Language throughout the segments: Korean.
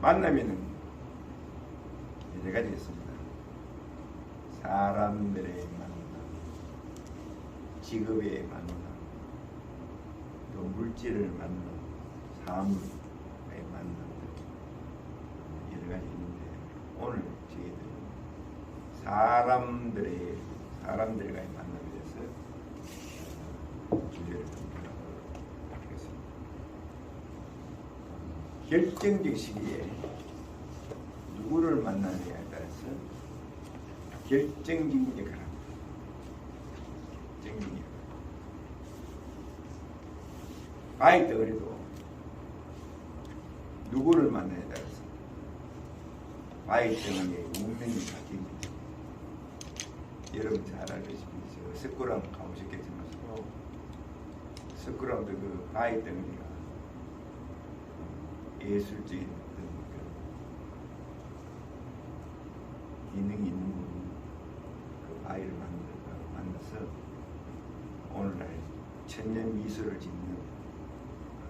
만나면은 여러 가지 있습니다. 사람들의 만남, 직업의 만남, 또 물질을 만남, 사물의 만남들 여러 가지 있는데 오늘 저희들은 사람들과의 만남에 대해서 주제를 하겠습니다. 결정적 시기에 누구를 만나느냐에 따라서 결정적 역할을 합니다. 결정적 역할. 바위 덩어리도 누구를 만나냐에 따라서 바위 덩어리의 운명이 바뀝니다. 여러분 잘 알다시피 석굴암 가보셨겠지만 석굴암도 그 바위 덩어리가 예술적인 어떤 기능이 있는 분이 그 바위를 만나서 오늘날 천년 미술을 짓는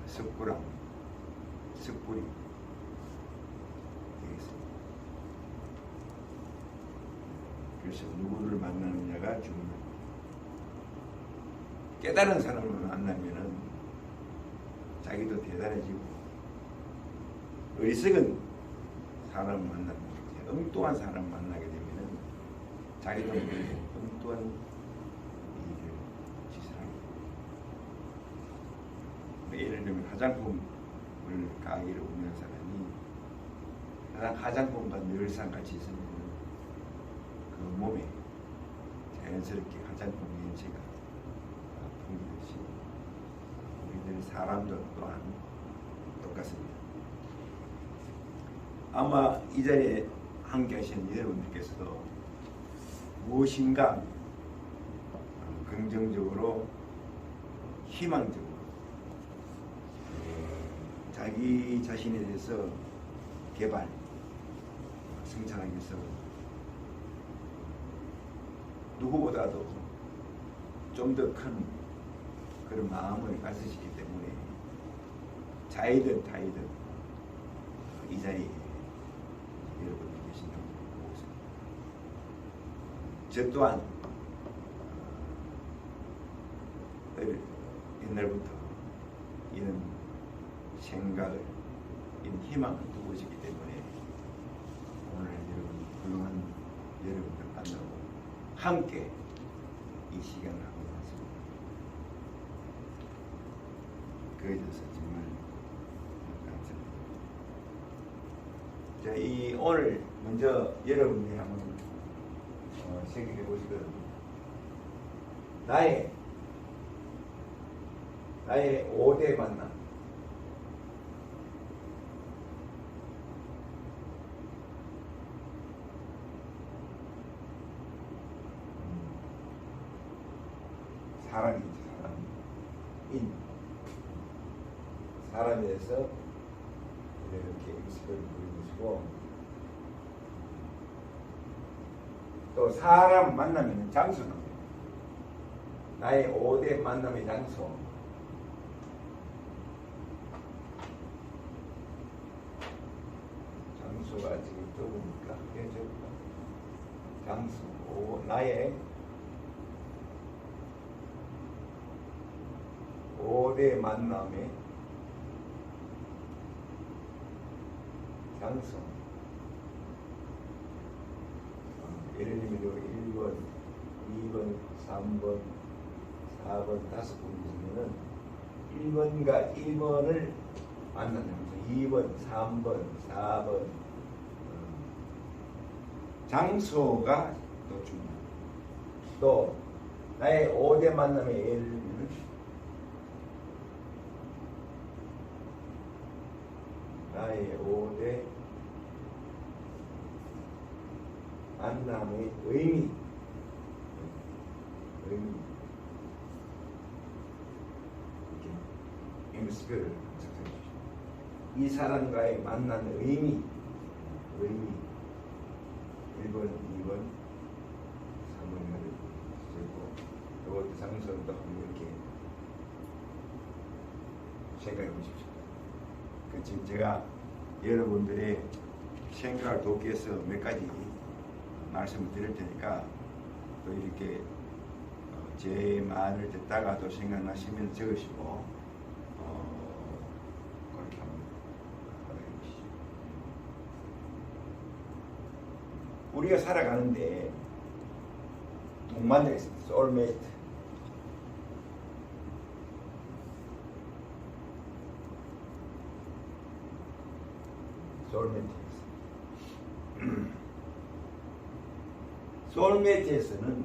석굴암, 석굴이 되겠습니다. 그래서 누구를 만나느냐가 중요합니다. 깨달은 사람을 만나면은 자기도 대단해지고, 어리석은 사람을 만나면 엉뚱한 사람을 만나게 되면은 자기도 모르게 엉뚱한 일을 짓습니다. 예를 들면 화장품을 가게를 운영하는 사람이 화장품과 늘상 같이 있으면 그 몸에 자연스럽게 화장품 냄새가 풍기듯이 우리들 사람도 또한 똑같습니다. 아마 이 자리에 함께 하시는 여러분들께서도 무엇인가 긍정적으로, 희망적으로 자기 자신에 대해서 개발, 성장하기 위해서 누구보다도 좀 더 큰 그런 마음을 가지시기 때문에 자이든 타이든 이 자리에 여러분들 계신다고 보고 있습니다. 저 또한 옛날부터 이런 생각을, 이런 희망을 두고 있기 때문에 오늘 여러분 훌륭한 여러분들 만나고 함께 이 시간을 하고 있습니다. 그에 대해서 정말 감사합니다. 자, 이 오늘 먼저 여러분이 한번 생각해 보시거든요. 나의 5대 만남. 사람이지, 사람에 대해서 이렇게 의식을 부리시고, 또 사람 만나면 장소는 나의 5대 만남의 장소. 장소가 지금 적으니까 장소, 나의 5대 만남의 장소. 예를 들면 1번, 2번, 3번, 4번, 5번 있으면은 1번과 1번을 만나는 장소, 2번, 3번, 4번 장소가 더 중요합니다. 또 나의 5대 만남의 예를 들면 나의 5대 만남의 의미. 이렇게 임스표를 작성해 주십시오. 이 사람과의 만난 의미. 1번, 2번, 3번을 쓰고, 이것도 장소를 또 한번 이렇게 생각해 보십시오. 지금 제가 여러분들의 생각을 돕기 위해서 몇 가지 말씀을 드릴 테니까 또 이렇게 제 말을 듣다가도 생각나시면 적으시고 그렇게 한번 받아주시죠. 우리가 살아가는데 동반자가 있습니다. 소울메이트. 소울메이트에서는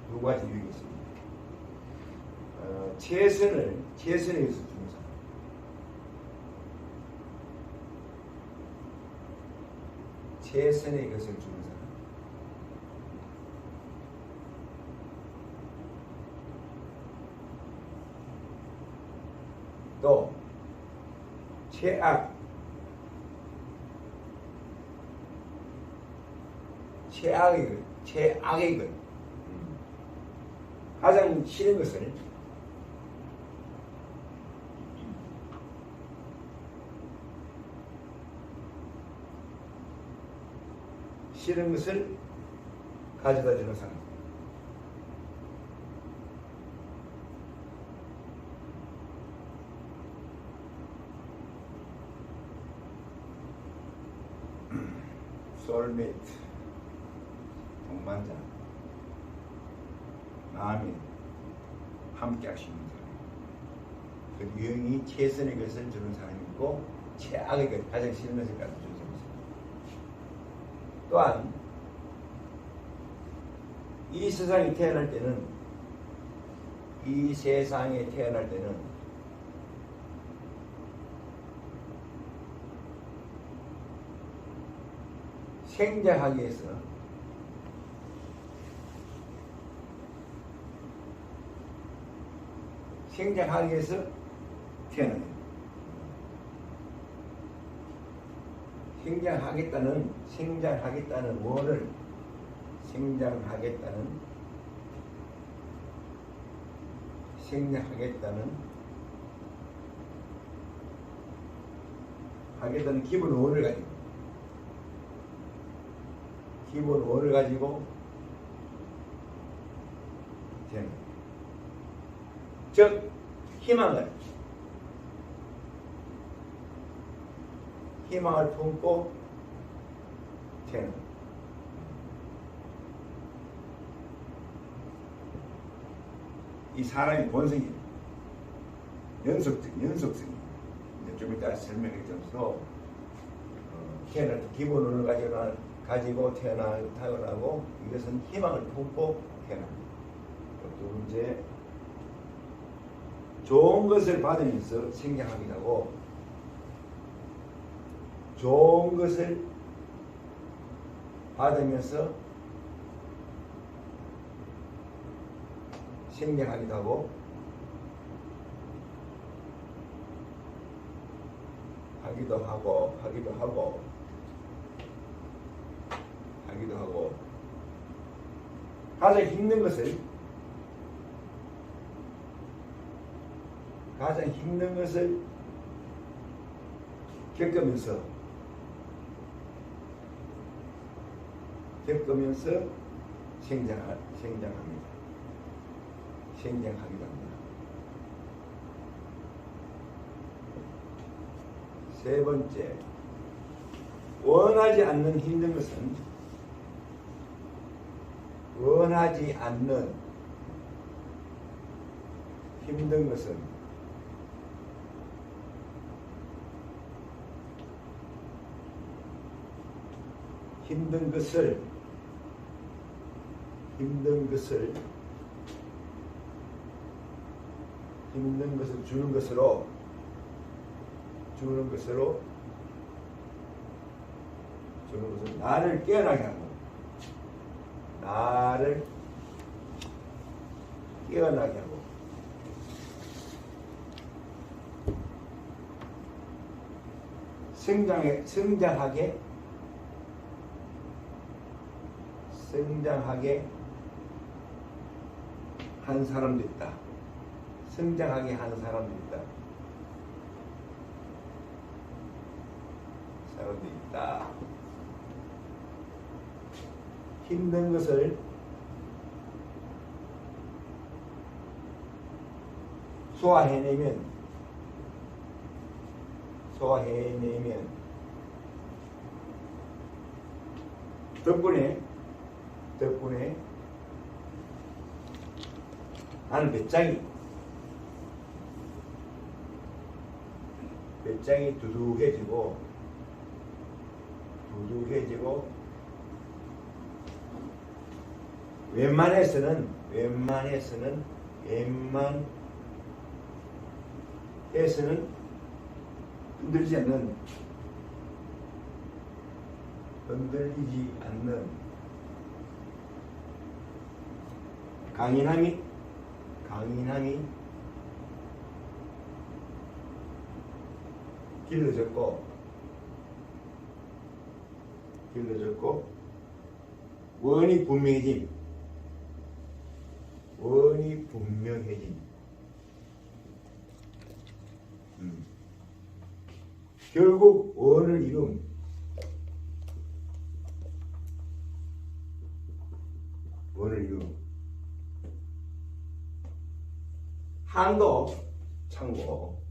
두 가지 유형이 있습니다. 최선을 위해서 주는 사람. 최선의 것을 주는 사람. 또 최악의 것, 가장 싫은 것을 가져다 주는 사람. 소울메이트, 동반자, 마음이 함께 할 수 있는 사람. 그 유형이 최선의 것을 주는 사람이고 최악의 것, 가장 싫은 것을 가져다 주는 사람. 또한 이 세상에 태어날 때는 생장하기 위해서 태어나요. 생장하겠다는 원을 하겠다는 기본 원을 가지고 태어나요. 즉 희망을 품고 태어납니다. 이 사람의 본성이 연속성이 좀 이따 설명해 주면서 태어날 때 기본을 가지고 태어나고 이것은 희망을 품고 태어납니다. 두 번째, 좋은 것을 받으면서 생장하기도 하고 좋은 것을 받으면서 생장하기도 하고 가장 힘든 것을 겪으면서 생장하기도 합니다. 세 번째, 원하지 않는 힘든 것은 힘든 것을 주는 것으로 나를 깨어나게 하고 성장하게 한 사람도 있다. 힘든 것을 소화해내면 덕분에 나는 배짱이 두둑해지고 웬만해서는 흔들리지 않는 강인함이 길러졌고 원이 분명해짐. 결국 원을 이룸. 한도 참고.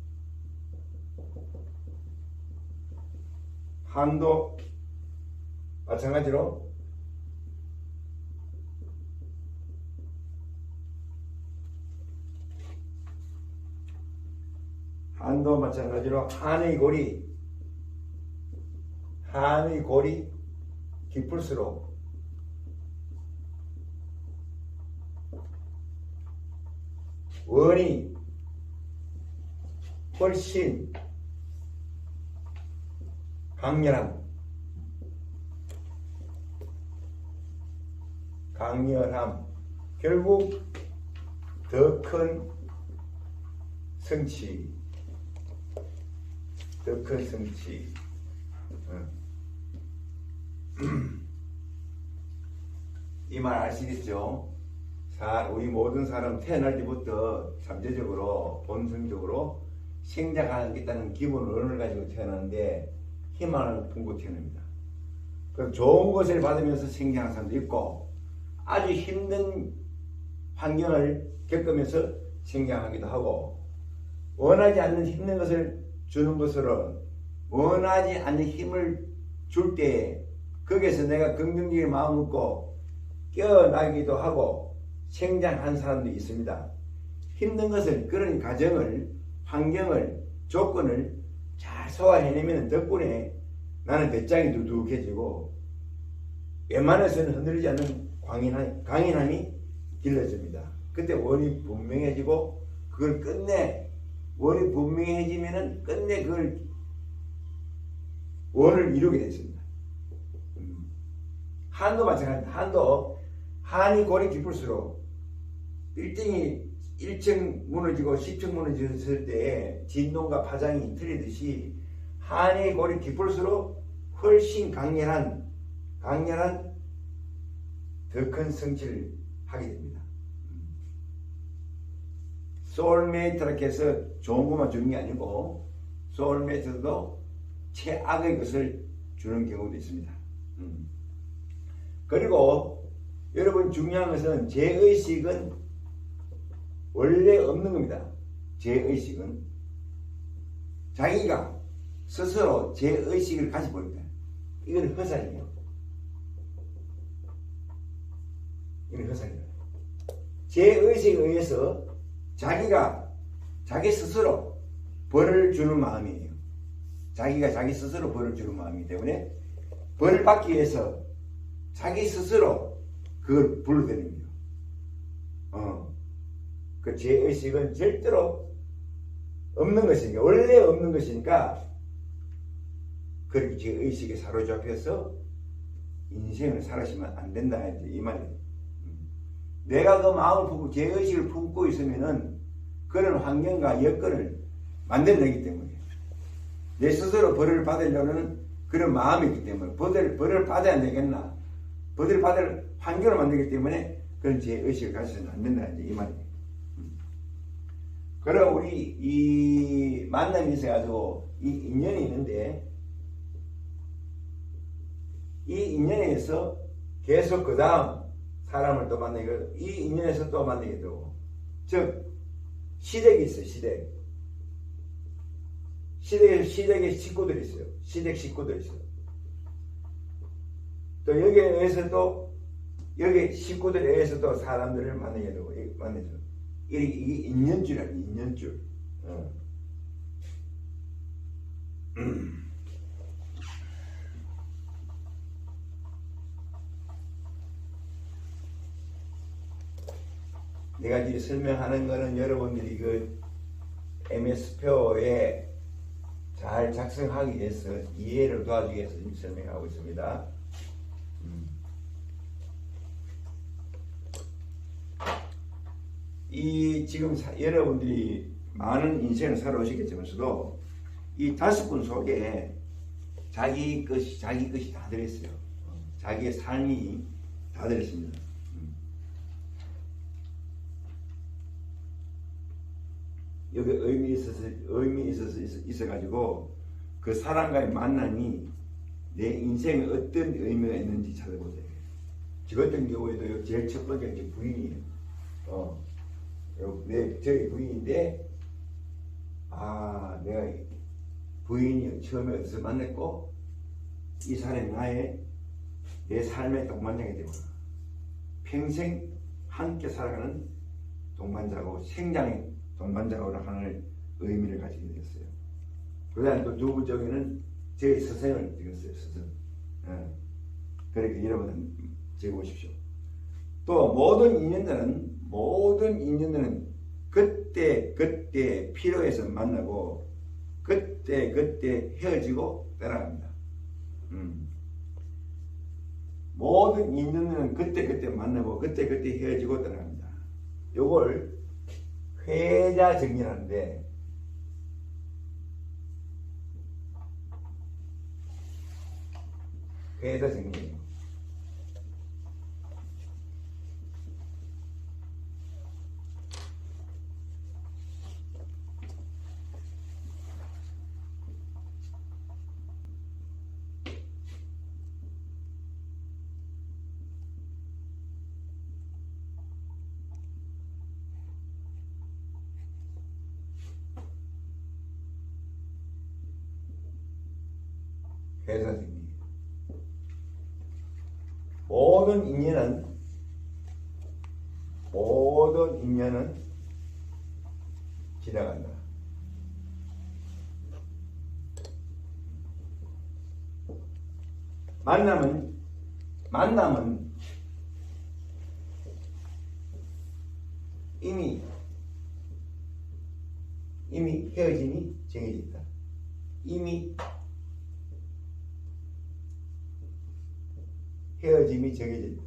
한도 마찬가지로 한의 골이 깊을수록 원이 훨씬 강렬함. 결국 더 큰 성취. 이 말 아시겠죠? 우리 모든 사람 태어날 때부터 잠재적으로 본성적으로 생장하겠다는 기본 원을 가지고 태어나는데 희망을 품고 태어납니다. 그럼 좋은 것을 받으면서 생장하는 사람도 있고 아주 힘든 환경을 겪으면서 생장하기도 하고 원하지 않는 힘든 것을 주는 것으로 원하지 않는 힘을 줄 때에 거기에서 내가 긍정적인 마음을 먹고 깨어나기도 하고 생장한 사람도 있습니다. 힘든 것을 그런 가정을 환경을 조건을 잘 소화해내면 덕분에 나는 배짱이 두둑해지고 웬만해서는 흔들리지 않는 강인함이 길러집니다. 그때 원이 분명해지고 그걸 끝내 원이 분명해지면은 끝내 그걸 원을 이루게 됐습니다. 한도 마찬가지입니다. 한이 골이 깊을수록 1층 무너지고 10층 무너졌을 때 진동과 파장이 틀리듯이 한의 골이 깊을수록 훨씬 강렬한 더 큰 성취를 하게 됩니다. 소울메이트라고 해서 좋은 것만 주는 게 아니고 소울메이트도 최악의 것을 주는 경우도 있습니다. 그리고 여러분 중요한 것은 죄의식은 원래 없는 겁니다. 죄의식은 자기가 스스로 죄의식을 가지고 버립니다. 이건 허상이에요. 죄의식에 의해서 자기 스스로 벌을 주는 마음이에요. 자기가 자기 스스로 벌을 주는 마음이기 때문에 벌을 받기 위해서 자기 스스로 그걸 불러들입니다. 그 죄의식은 절대로 없는 것이니까, 원래 없는 것이니까, 그렇게 죄의식에 사로잡혀서 인생을 살아시면 안 된다. 이 말이에요. 내가 그 마음을 품고 죄의식을 품고 있으면은 그런 환경과 여건을 만들어내기 때문에 내 스스로 벌을 받으려는 그런 마음이기 때문에 벌을 받아야 되겠나? 벌을 받을 환경을 만들기 때문에 그런 죄의식을 가져서는 안 된다. 이 말이에요. 그럼 우리 이 만남이 있어가지고 이 인연이 있는데 이 인연에서 계속 그 다음 사람을 또 만나게 되고 이 인연에서 또 만나게 되고 즉 시댁이 있어요. 시댁에 식구들이 있어요. 시댁 식구들이 있어요. 또 여기에 의해서 또 여기 식구들에 의해서 또 사람들을 만나게 되고 만나죠. 이 인연줄이야. 인연줄. 내가 지금 설명하는 거는 여러분들이 그 MS표에 잘 작성하기 위해서 이해를 도와주기 위해서 지금 설명하고 있습니다. 이 지금 여러분들이 많은 인생을 살아오시겠지만서도 이 5분 속에 자기 것이 다 들어있어요. 자기의 삶이 다 들어있습니다. 여기 의미 있어가지고 그 사람과의 만남이 내 인생에 어떤 의미가 있는지 찾아보세요. 저 같은 경우에도 제일 첫 번째 부인이에요. 저희 부인인데, 내가 부인이 처음에 어디서 만났고, 이 사람이 내 삶의 동반자가 되고, 평생 함께 살아가는 동반자고, 생장의 동반자로 하는 의미를 가지게 되었어요. 그 다음에 또 두 번째는 제 스승을 찍었어요. 스승. 그러니까 여러분 적어보십시오. 또 모든 인연들은 그때 필요해서 만나고 그때 헤어지고 떠나갑니다. 모든 인연들은 그때 만나고 그때 헤어지고 떠나갑니다. 요걸 회자 정리하는데 회자 정리. 회사 정리. 모든 인연은 지나간다. 만남은 이미 헤어짐이 정해져 있다. 이미 헤어짐이 정해져 있다.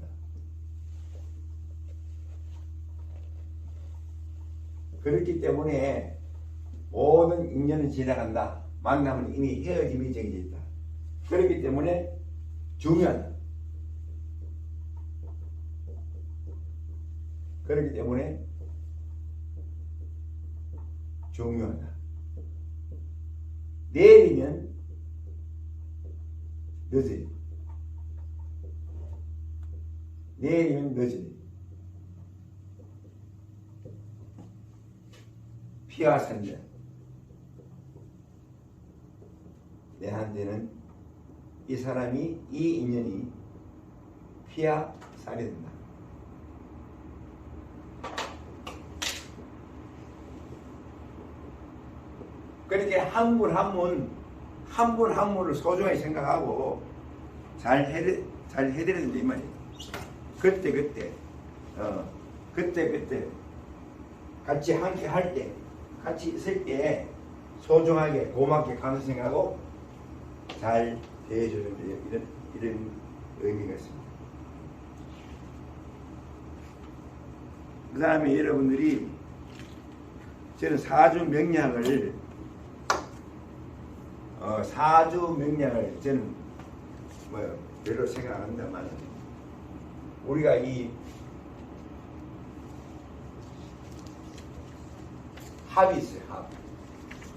그렇기 때문에 모든 인연은 지나간다. 만남은 이미 헤어짐이 정해져 있다. 그렇기 때문에 중요하다. 그렇기 때문에 중요하다. 내일이면 늦어요. 내일이면 늦어요. 피와 산전. 내한테는 이 사람이 이 인연이 피와 살이 된다. 그렇게 한 분 한 분을 소중하게 생각하고 잘 해드려야 된다 이 말이에요. 그때 같이 함께 할 때, 같이 있을 때 소중하게 고맙게 감사 생각하고 잘 대해주는 이런 의미가 있습니다. 그 다음에 여러분들이 저는 사주 명량을 저는 별로 생각 안 한다만 우리가 이 합이 있어요.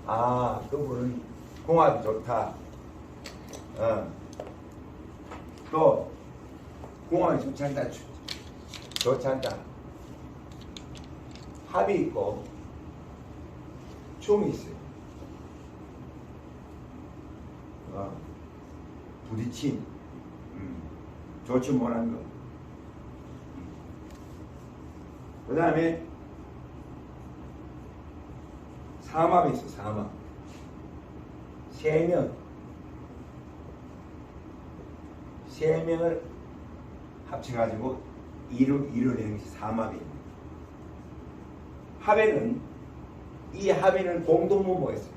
합. 그분은 공합이 좋다. 또 궁합이 좋지 않다. 좋지 않다. 합이 있고 충이 있어요. 부딪힘. 좋지 못한 거. 그 다음에 삼합이 있어. 삼합. 세 명을 합쳐가지고 이루어내는 것이 삼합입니다. 합에는 이 합에는 공동분모가 있어요.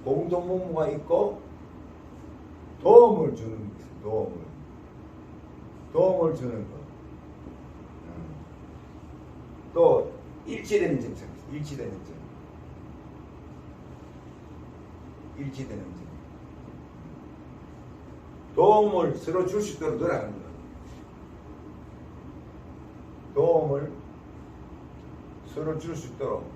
공동분모가 있고 도움을 주는 거 있어요. 도움을 주는 거. 또 일치되는 점이 있어요. 일치되는 점. 도움을 서로 줄 수 있도록 노력하는 거. 도움을 서로 줄 수 있도록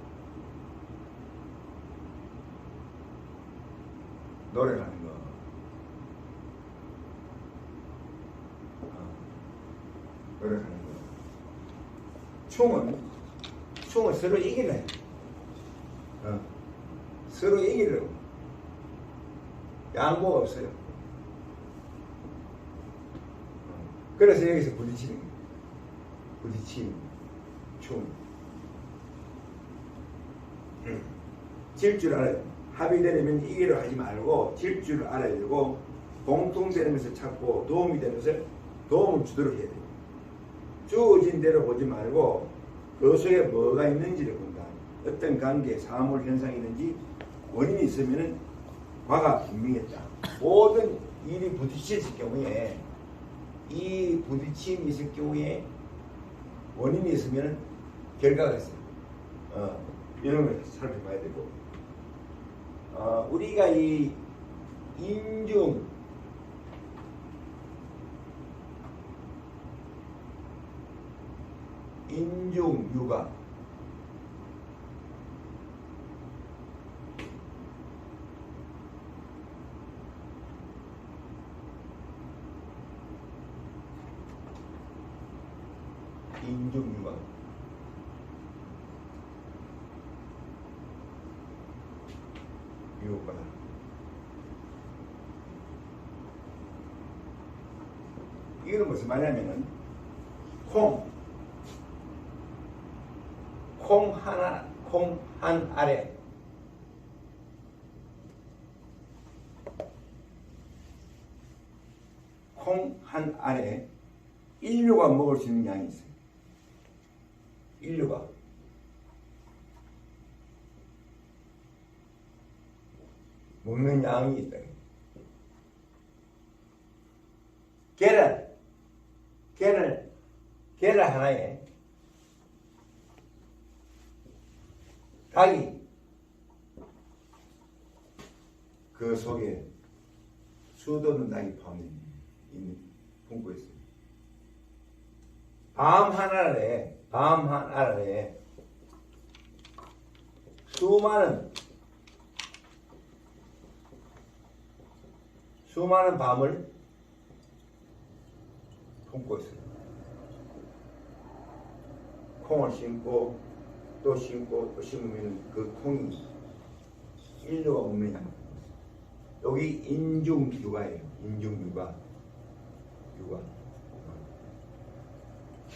노력하는 거. 노력하는 거. 충은 서로 이기려. 서로 이기려고. 양보가 없어요. 그래서 여기서 부딪히는 거예요. 부딪힘, 충. 질 줄 알아요. 합의되려면 이기려 하지 말고 질 줄 알아야 되고 공통되는 것을 찾고 도움이 되는 것을 도움을 주도록 해야 돼요. 주어진 대로 보지 말고 그 속에 뭐가 있는지를 본다. 어떤 관계, 사물 현상이 있는지 원인이 있으면 과가 분명했다. 모든 일이 부딪혔을 경우에 이 부딪힘이 있을 경우에 원인이 있으면 결과가 있어요. 이런 걸 살펴봐야 되고 우리가 이 인중 육아 인중유가 유효과다. 이거는 무슨 말이냐면은 콩 한 알에 콩 한 알에 인류가 먹을 수 있는 양이 있어요. 인류가 먹는 양이 있다. 계란 하나에 닭이 그 속에 수도는 닭이 품고 있어요. 밤 한 알에 수많은 밤을 품고 있어요. 콩을 심고 또 심고 또 심으면 그 콩이 인류가 먹는 양. 여기 인중육아예요. 육아.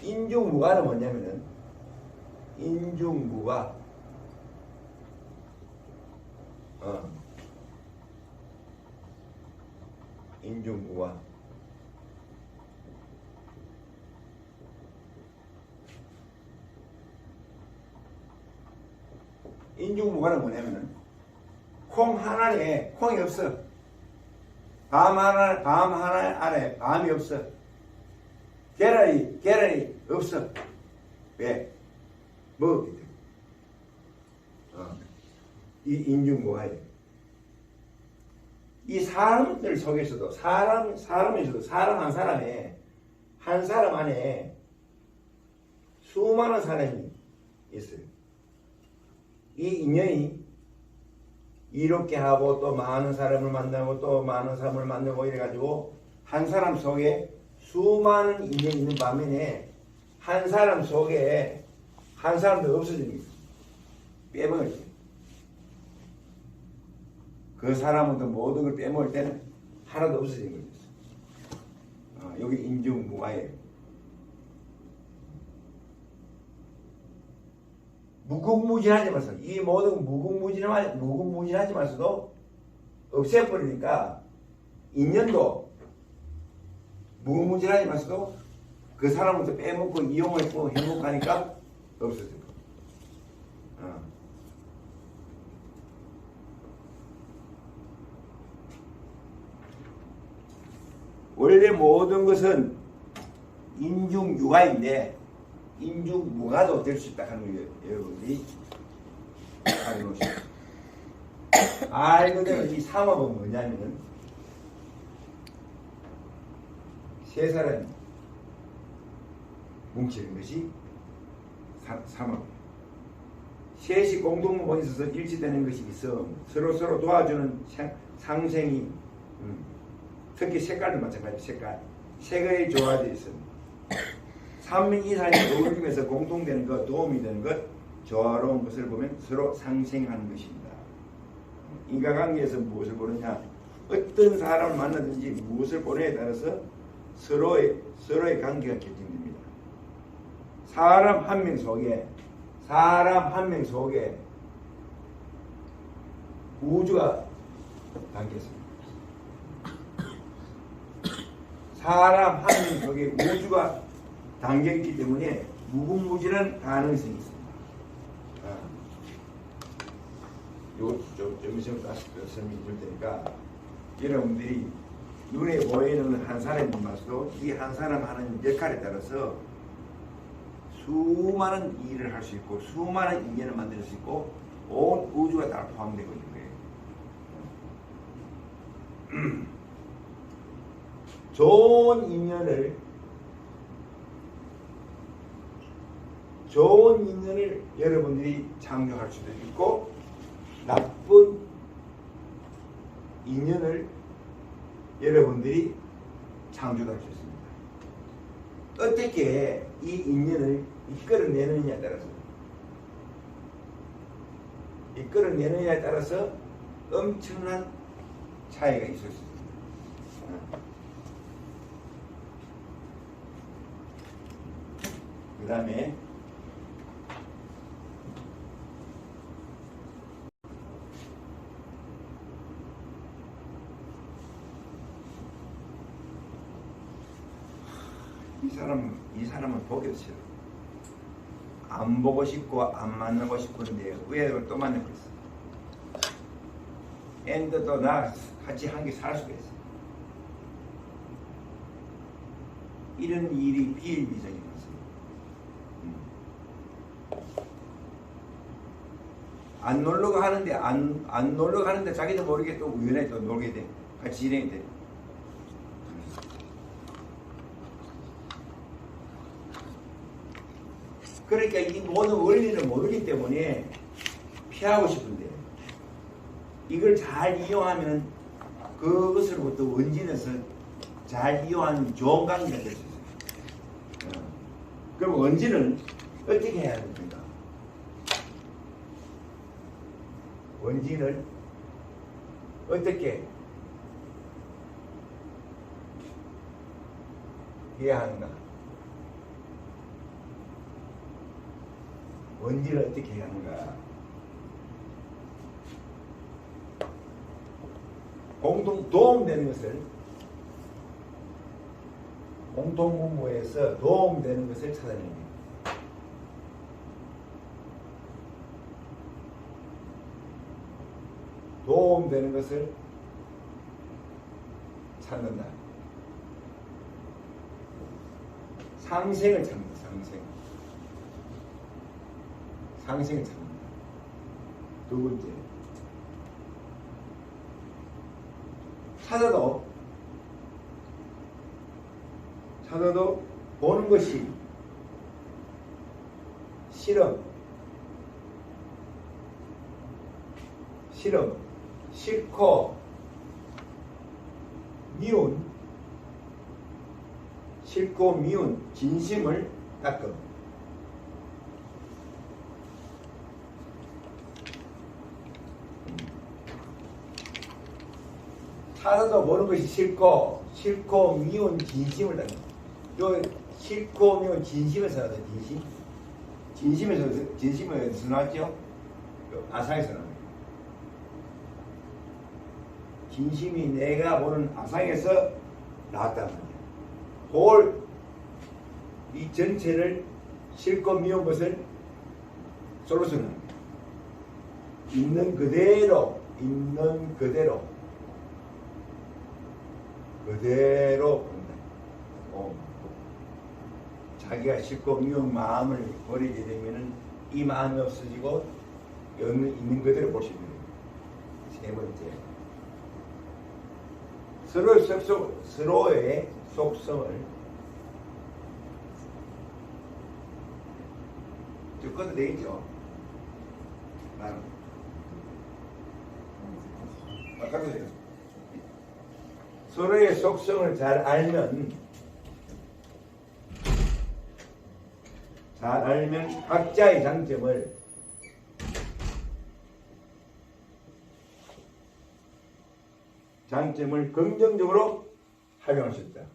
인중무가는 뭐냐면은 인중무가 인중무가는 뭐냐면은 콩 하나에 콩이 없어. 밤 하나 안에 밤이 없어. 계란이 없어. 왜? 먹었기 때문에. 이 인중무가예요. 이 사람들 속에서도 사람 한 사람 안에 수많은 사람이 있어요. 이 인연이 이렇게 하고 또 많은 사람을 만나고 또 많은 사람을 만나고 이래가지고 한 사람 속에 수많은 인연이 있는 반면에 한 사람 속에 한 사람도 없어지는 게 있어. 빼먹을 때. 그 사람부터 모든 걸 빼먹을 때는 하나도 없어지는 거죠. 여기 인중무가예요. 무궁무진하지만서 이 모든 무궁무진하지만서도 없애버리니까 인연도 무궁무진하지만서도 그 사람부터 빼먹고 이용했고 행복하니까 없어져. 원래 모든 것은 인중유가인데 인중무가도 될 수 있다 하는 거예요. 여러분들이 알아놓으시고 알거든. 이 삼업은 뭐냐면은 세 사람이 뭉치는 것이 삼업. 셋이 공동모가 있어서 일치되는 것이 있어. 서로 도와주는 상생이 특히 색깔도 마찬가지. 색깔이 좋아져 있습니다. 3명 이상이 어울리면서 공통되는 것, 도움이 되는 것, 조화로운 것을 보면 서로 상생하는 것입니다. 인간관계에서 무엇을 보느냐? 어떤 사람을 만나든지 무엇을 보느냐에 따라서 서로의 관계가 결정됩니다. 사람 한 명 속에 우주가 담겨 있습니다. 사람 한 명 속에 우주가 담겨있기 때문에 무궁무진한 가능성이 있습니다. 요거 좀 있으면 다시 설명해 줄 테니까 여러분들이 눈에 보이는 한 사람이면서도 이 한 사람 하는 역할에 따라서 수많은 일을 할 수 있고 수많은 인연을 만들 수 있고 온 우주가 다 포함되고 있는 거예요. 좋은 인연을 여러분들이 창조할 수도 있고 나쁜 인연을 여러분들이 창조할 수 있습니다. 어떻게 이 인연을 이끌어내느냐에 따라서 엄청난 차이가 있을 수 있습니다. 그 다음에 이 사람은 보기 싫어. 안 보고 싶고 안 만나고 싶은데 왜 또 만나고 있어? 엔드도 나 같이 한 개 살 수가 있어. 이런 일이 비일비재적인 것입니다. 안 놀러 가는데 안 놀러 가는데 자기도 모르게 또 우연히 또 놀게 돼. 같이 진행이 돼. 그러니까 이 모든 원리를 모르기 때문에 피하고 싶은데 이걸 잘 이용하면 그것으로부터 원진에서 잘 이용하는 좋은 관계가 될 수 있어요. 그럼 원진은 어떻게 해야 됩니까? 원진을 어떻게 해야 하는가? 원진을 어떻게 해야 하는가? 공동 도움되는 것을 공동분모에서 도움되는 것을 찾아냅니다. 도움되는 것을 찾는다. 상생을 찾는다. 상생을 찾는다. 두 번째, 찾아도 보는 것이 싫음. 싫고 미운 진심을 닦음. 찾아도 보는 것이 싫고 미운 진심을 닦음. 요 싫고 미운 진심을 써야 진심은 어디서 나왔죠? 아상에서 나와요. 진심이 내가 보는 아상에서 나왔단 말이야. 그걸 이 전체를 싫고 미운 것을 솔루션은 있는 그대로 본다. 자기가 싫고 미운 마음을 버리게 되면은 이 마음이 없어지고 있는 그대로 볼 수 있는 거예요. 세 번째, 서로의 속성을 듣고도 되겠죠. 나는 아까도 돼요. 서로의 속성을 잘 알면 각자의 장점을 긍정적으로 활용할 수 있다.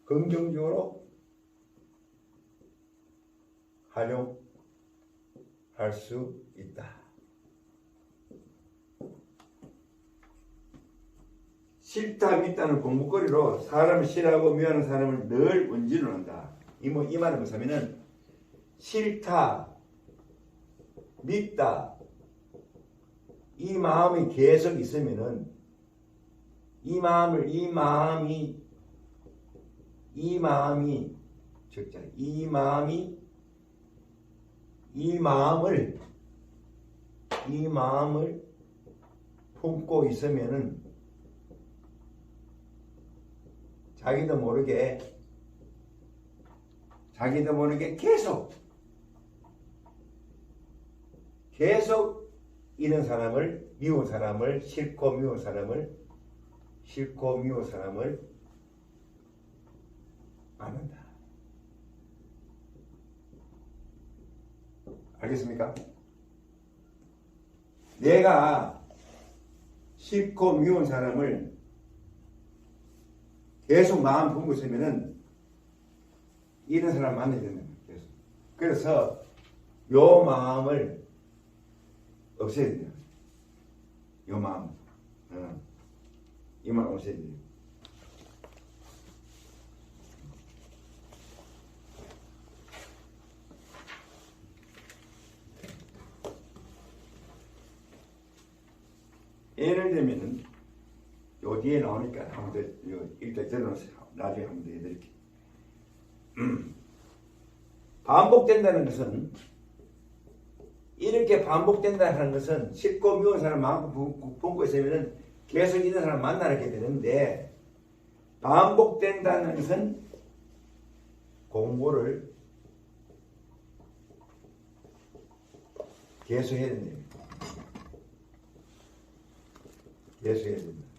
긍정적으로 활용할 수 있다. 싫다 믿다는 공부거리로 사람을 싫어하고 미워하는 사람을 늘 원진을 한다. 이 말은 뭐냐면은 싫다, 믿다 이 마음이 계속 있으면은 이 마음을 품고 있으면은 자기도 모르게 계속 이런 사람을 미운 사람을 싫고 미운 사람을 만난다. 알겠습니까? 내가 싫고 미운 사람을 계속 마음 품고 있으면은 이런 사람 만나야 된다. 그래서 요 마음을 없애야 돼요. 요 마음. 이 마음 없애야 돼요. 예를 들면은 요 뒤에 나오니까 한번 더 일단 들어놓으세요. 나중에 한번 더 해드릴게요. 반복된다는 것은 이렇게 반복된다는 것은 싫고 미운 사람 마음껏 품고 있으면 계속 이런 사람 만나게 되는데 반복된다는 것은 공부를 계속 해야 됩니다. 계속 해야 됩니다.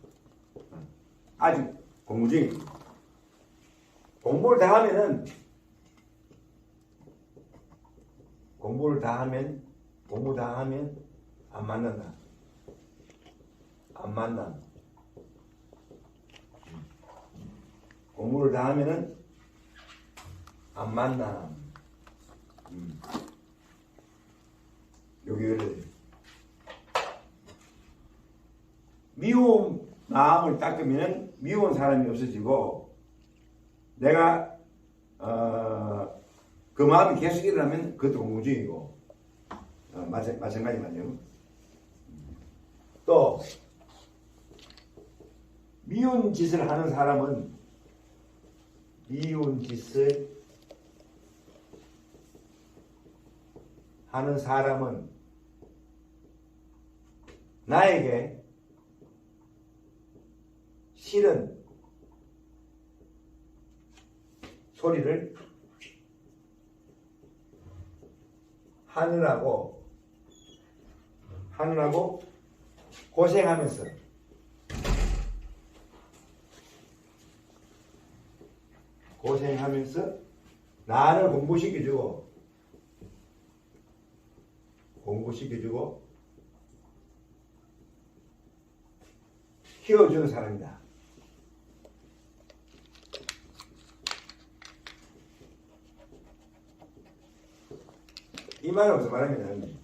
아직 공부 중입니다. 공부를 다 하면 안 만난다. 공부를 다 하면은 안 만나. 여기 그래. 미운 마음을 닦으면 미운 사람이 없어지고 내가 그 마음이 계속 일어나면 그것도 공부 중이고 마찬가지 말이에요. 또 미운 짓을 하는 사람은 나에게 싫은 소리를 하느라고 하느라고 고생하면서 나를 공부시켜주고 키워주는 사람이다. 이 말은 무슨 말하면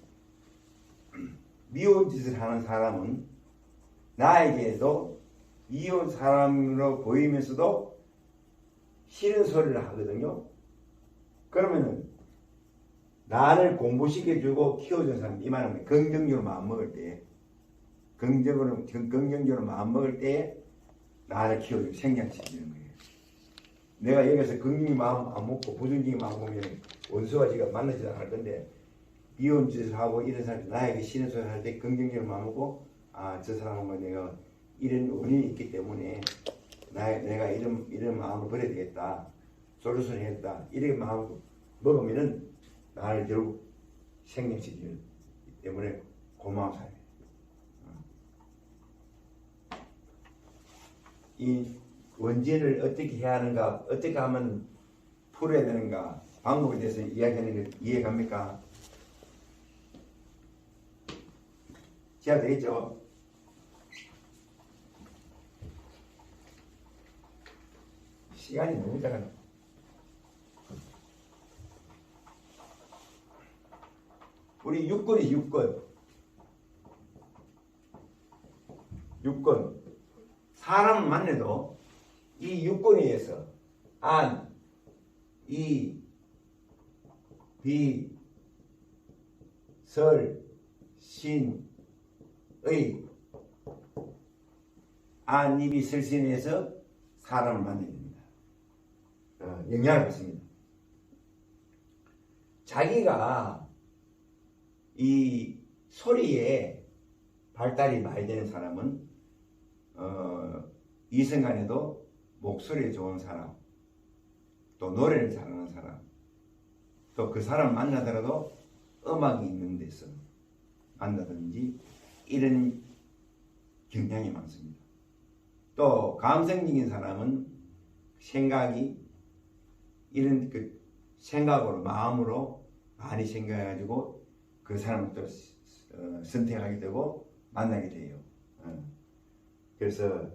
미운 짓을 하는 사람은 나에게도 미운 사람으로 보이면서도 싫은 소리를 하거든요. 그러면은 나를 공부시켜주고 키워준 사람, 이 말은 긍정적으로 마음먹을 때, 긍정적으로 마음먹을 때 나를 키워주고 생장시키는 거예요. 내가 여기서 긍정적인 마음 안 먹고 부정적인 마음 보면 원수와 지가 만나지 않을 건데, 미운 짓을 하고 이런 사람이 나에게 싫은 소리를 할 때 긍정적으로 마음 먹고, 아, 저 사람과 내가 이런 원인이 있기 때문에 내가 이런 마음을 버려야 되겠다. 솔루션을 해야겠다. 이렇게 마음 먹으면은 나를 결국 생명시키기 때문에 고마운 사람이에요. 이 원진을 어떻게 해야 하는가, 어떻게 하면 풀어야 되는가, 방법에 대해서 이야기하는 게 이해갑니까? 이해가 되겠죠? 시간이 너무 작아. 우리 6권이 6권. 사람을 만나도 이 6권에 의해서 안, 이, 비, 설, 신, 의, 안, 이, 비, 설, 신에 의해서 사람을 만나야 됩니다. 영향을 받습니다. 자기가 이 소리에 발달이 많이 되는 사람은 이생간에도 목소리 좋은 사람, 또 노래를 잘하는 사람, 또 그 사람 만나더라도 음악이 있는 데서 만나든지 이런 경향이 많습니다. 또 감성적인 사람은 생각이 이런 그 생각으로 마음으로 많이 생각해가지고 그 사람을 또 선택하게 되고 만나게 돼요. 그래서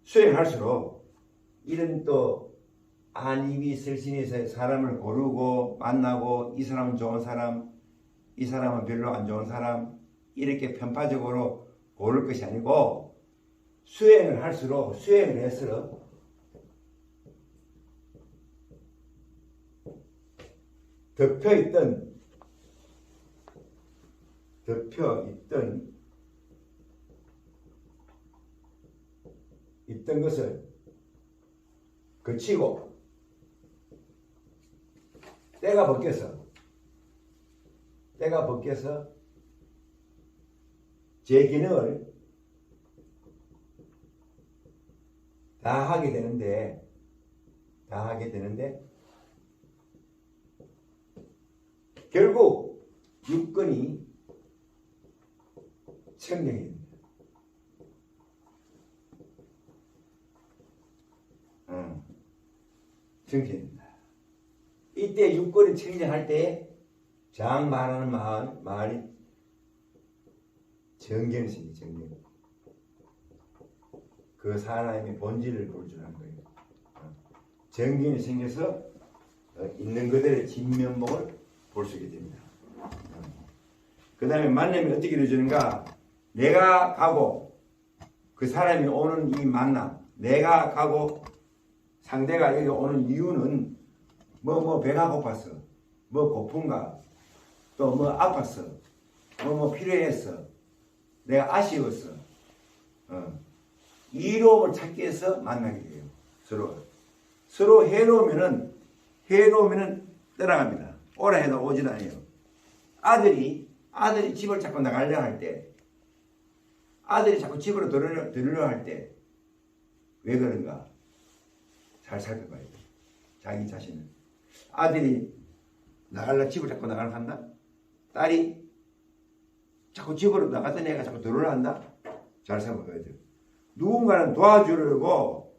수행할수록 이런 또 안입이 설신에서 사람을 고르고 만나고 이 사람은 좋은 사람, 이 사람은 별로 안 좋은 사람 이렇게 편파적으로 고를 것이 아니고 수행을 할수록 수행을 해서 덮여있던 것을 거치고 때가 벗겨서 제 기능을 다 하게 되는데 결국 육근이 청정이 됩니다. 청정입니다. 이때 육근이 청정할 때 장 말하는 말이 정견이 생깁니다. 정견. 그 사람의 본질을 볼 줄 아는 거예요. 정견이 생겨서 있는 그대로의 진면목을 볼 수 있게 됩니다. 그 다음에 만남이 어떻게 이루어지는가? 내가 가고 그 사람이 오는 이 만남, 내가 가고 상대가 여기 오는 이유는 배가 고팠어, 고픈가, 또 아팠어, 필요했어, 내가 아쉬웠어. 이로움을 찾기 위해서 만나게 돼요. 서로 해놓으면은 떠나갑니다. 오라 해도 오질 않아요. 아들이 집을 자꾸 나가려고 할 때, 아들이 자꾸 집으로 들으려고 할 때, 왜 그런가? 잘 살펴봐야 돼. 자기 자신을. 아들이 집을 자꾸 나가려고 한다? 딸이 자꾸 집으로 나갔던 애가 자꾸 들어오려 한다? 잘 생각해야 돼요. 누군가는 도와주려고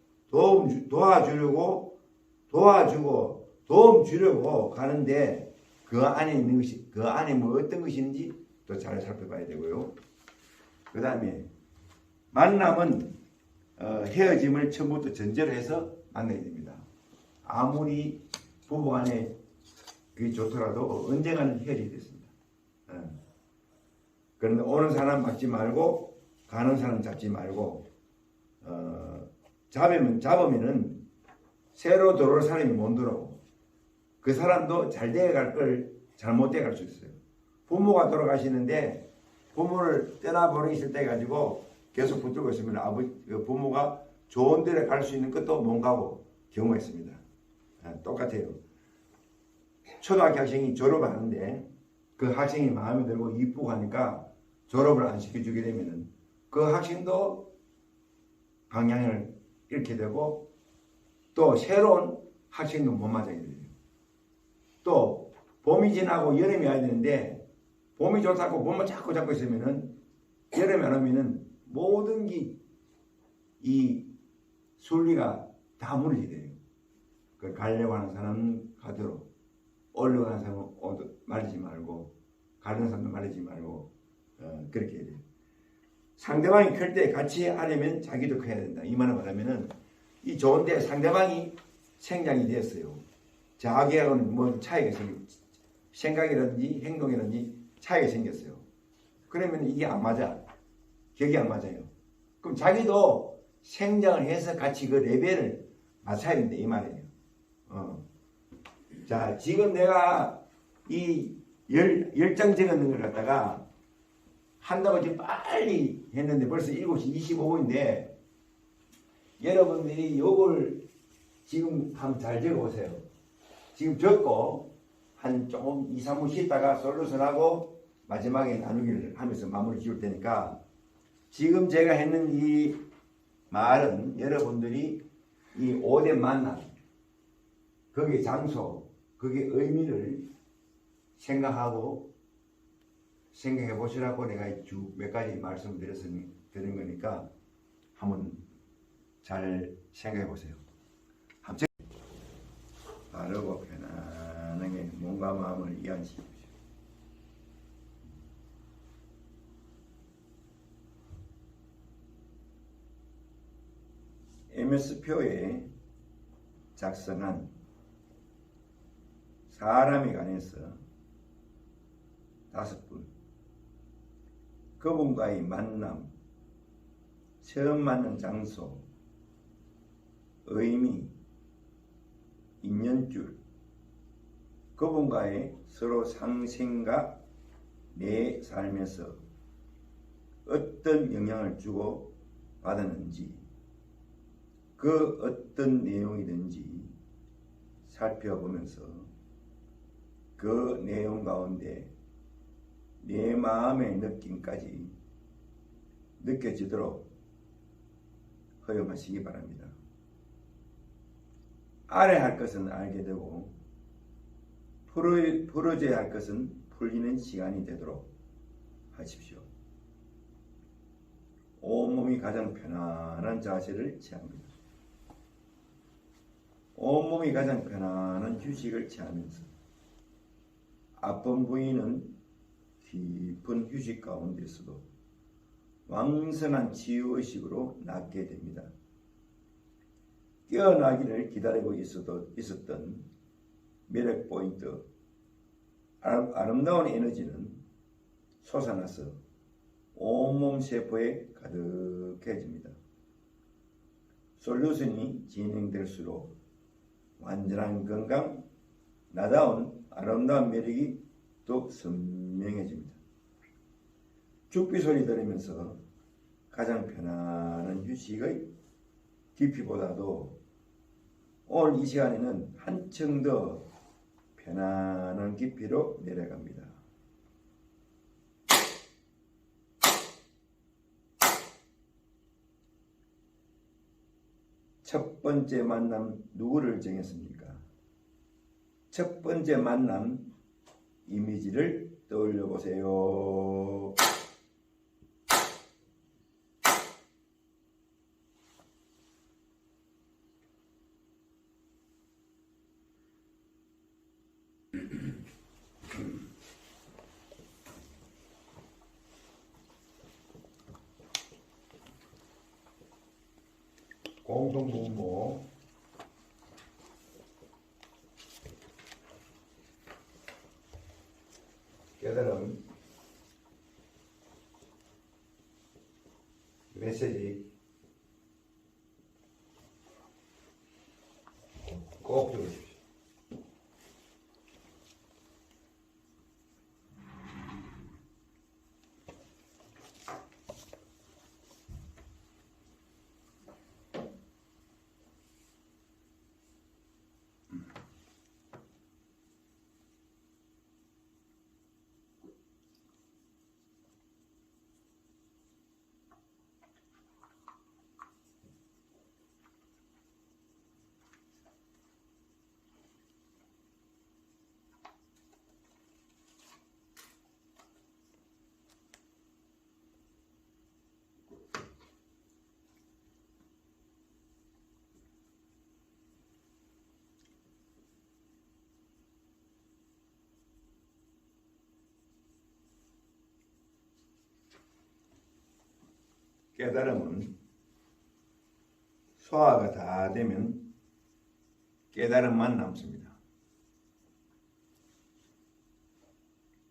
도움 주려고 가는데 그 안에 있는 것이, 그 안에 뭐 어떤 것이 있는지 또 잘 살펴봐야 되고요. 그 다음에 만남은 헤어짐을 처음부터 전제로 해서 만나야 됩니다. 아무리 부부간에 그게 좋더라도 언젠가는 헤어지게 됐습니다. 그런데 오는 사람 막지 말고 가는 사람 잡지 말고 잡으면은 새로 들어올 사람이 못 들어오고 그 사람도 잘 돼갈 걸 잘못 돼갈 수 있어요. 부모가 돌아가시는데 부모를 떠나버리실 때 가지고 계속 붙들고 있으면 부모가 좋은 데를 갈 수 있는 것도 못 가고 경우가 있습니다. 똑같아요. 초등학교 학생이 졸업을 하는데 그 학생이 마음에 들고 이쁘고 하니까 졸업을 안 시켜주게 되면은 그 학생도 방향을 잃게 되고 또 새로운 학생도 못 맞아야 돼요. 또 봄이 지나고 여름이 와야 되는데 봄이 좋다고 봄을 자꾸 잡고 있으면은 여름이 안 오면은 모든 이 순리가 다 무너지게 돼요. 그 가려고 하는 사람은 가도록 오려고 하는 사람은 말리지 말고 가는 사람도 말리지 말고 그렇게 해야 돼요. 상대방이 클 때 같이 하려면 자기도 커야 된다. 이 말을 말하면은 이 좋은데 상대방이 생장이 되었어요. 자기하고는 뭐 차이가 생각이라든지 행동이라든지 차이가 생겼어요. 그러면 이게 안 맞아. 격이 안 맞아요. 그럼 자기도 생장을 해서 같이 그 레벨을 맞춰야 된다. 이 말이에요. 자, 지금 내가 이 열장 적었는 걸 갖다가 한다고 지금 빨리 했는데 벌써 7시 25분인데 여러분들이 요걸 지금 한번 잘 적어보세요. 지금 적고 한 조금 2, 3분 쉬다가 솔루션하고 마지막에 나누기를 하면서 마무리 지을 테니까 지금 제가 했는 이 말은 여러분들이 이 5대 만남 거기에 장소 거기에 의미를 생각해 보시라고 내가 몇 가지 말씀을 드린 거니까 한번 잘 생각해 보세요. 바르고 편안하게 몸과 마음을 이완시키십시오. MS표에 작성한 사람에 관해서 5분 그분과의 만남, 처음 만난 장소, 의미, 인연줄, 그분과의 서로 상생과 내 삶에서 어떤 영향을 주고 받았는지 그 어떤 내용이든지 살펴보면서 그 내용 가운데 내 마음의 느낌까지 느껴지도록 허용하시기 바랍니다. 알아야 할 것은 알게 되고 풀어줘야 할 것은 풀리는 시간이 되도록 하십시오. 온몸이 가장 편안한 자세를 취합니다. 온몸이 가장 편안한 휴식을 취하면서 아픈 부위는 깊은 휴식 가운데서도 왕성한 치유의식으로 낫게 됩니다. 깨어나기를 기다리고 있었던 매력 포인트, 아름다운 에너지는 솟아나서 온몸 세포에 가득해집니다. 솔루션이 진행될수록 완전한 건강, 나다운 아름다운 매력이 더욱 선명해집니다. 죽비 소리 들으면서 가장 편안한 휴식의 깊이보다도 오늘 이 시간에는 한층 더 편안한 깊이로 내려갑니다. 첫 번째 만남 누구를 정했습니까? 첫 번째 만남 이미지를 떠올려 보세요. 공통분모 깨달음 메시지 꼭 적으십시오. 깨달음은 소화가 다 되면 깨달음만 남습니다.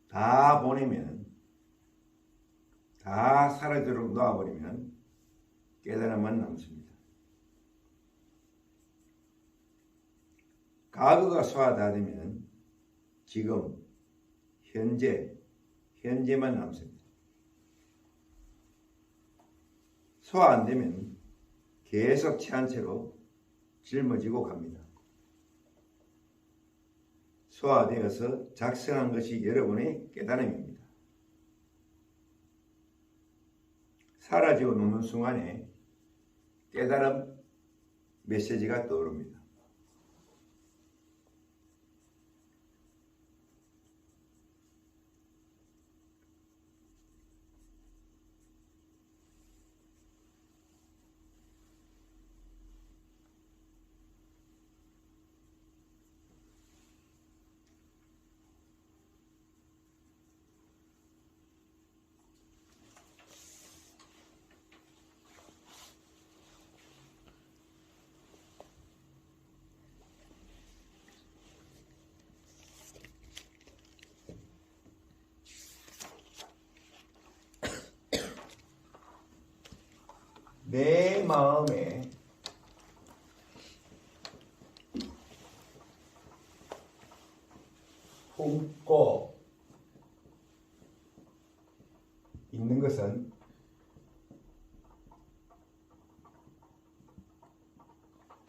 다 보내면, 다 사라지도록 놓아버리면 깨달음만 남습니다. 과거가 소화 다 되면 지금, 현재만 남습니다. 소화 안 되면 계속 체한 채로 짊어지고 갑니다. 소화되어서 작성한 것이 여러분의 깨달음입니다. 사라지고 노는 순간에 깨달음 메시지가 떠오릅니다. 내 마음에 품고 있는 것은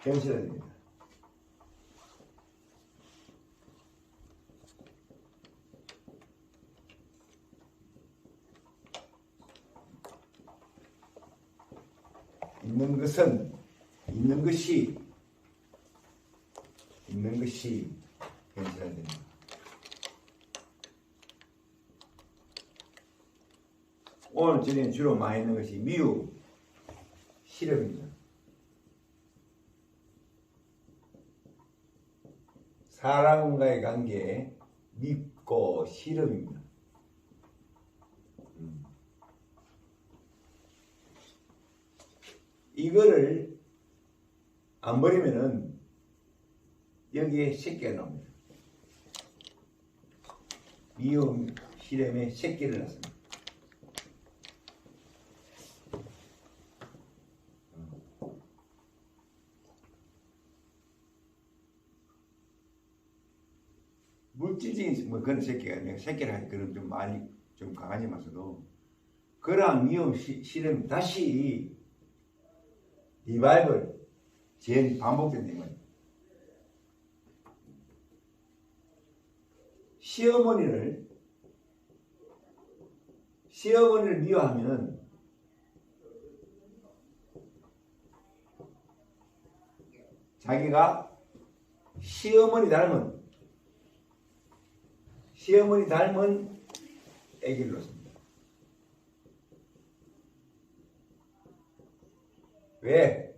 현실입니다. 있는 것은 있는 것이 현실화됩니다. 오늘 저는 주로 많이 있는 것이 미움, 싫음입니다. 사람과의 관계에 밉고 싫음입니다. 이거를 안 버리면은 여기에 새끼가 나옵니다. 미움, 싫음에 새끼를 낳습니다. 물질적인 뭐 그런 새끼가 내가 새끼를 하니 그런 좀 많이 좀 강하지만서도 그러한 미움, 싫음 다시 리바이벌 반복된다는 거예요. 시어머니를 미워하면 자기가 시어머니 닮은 아기를 낳습니다. 왜?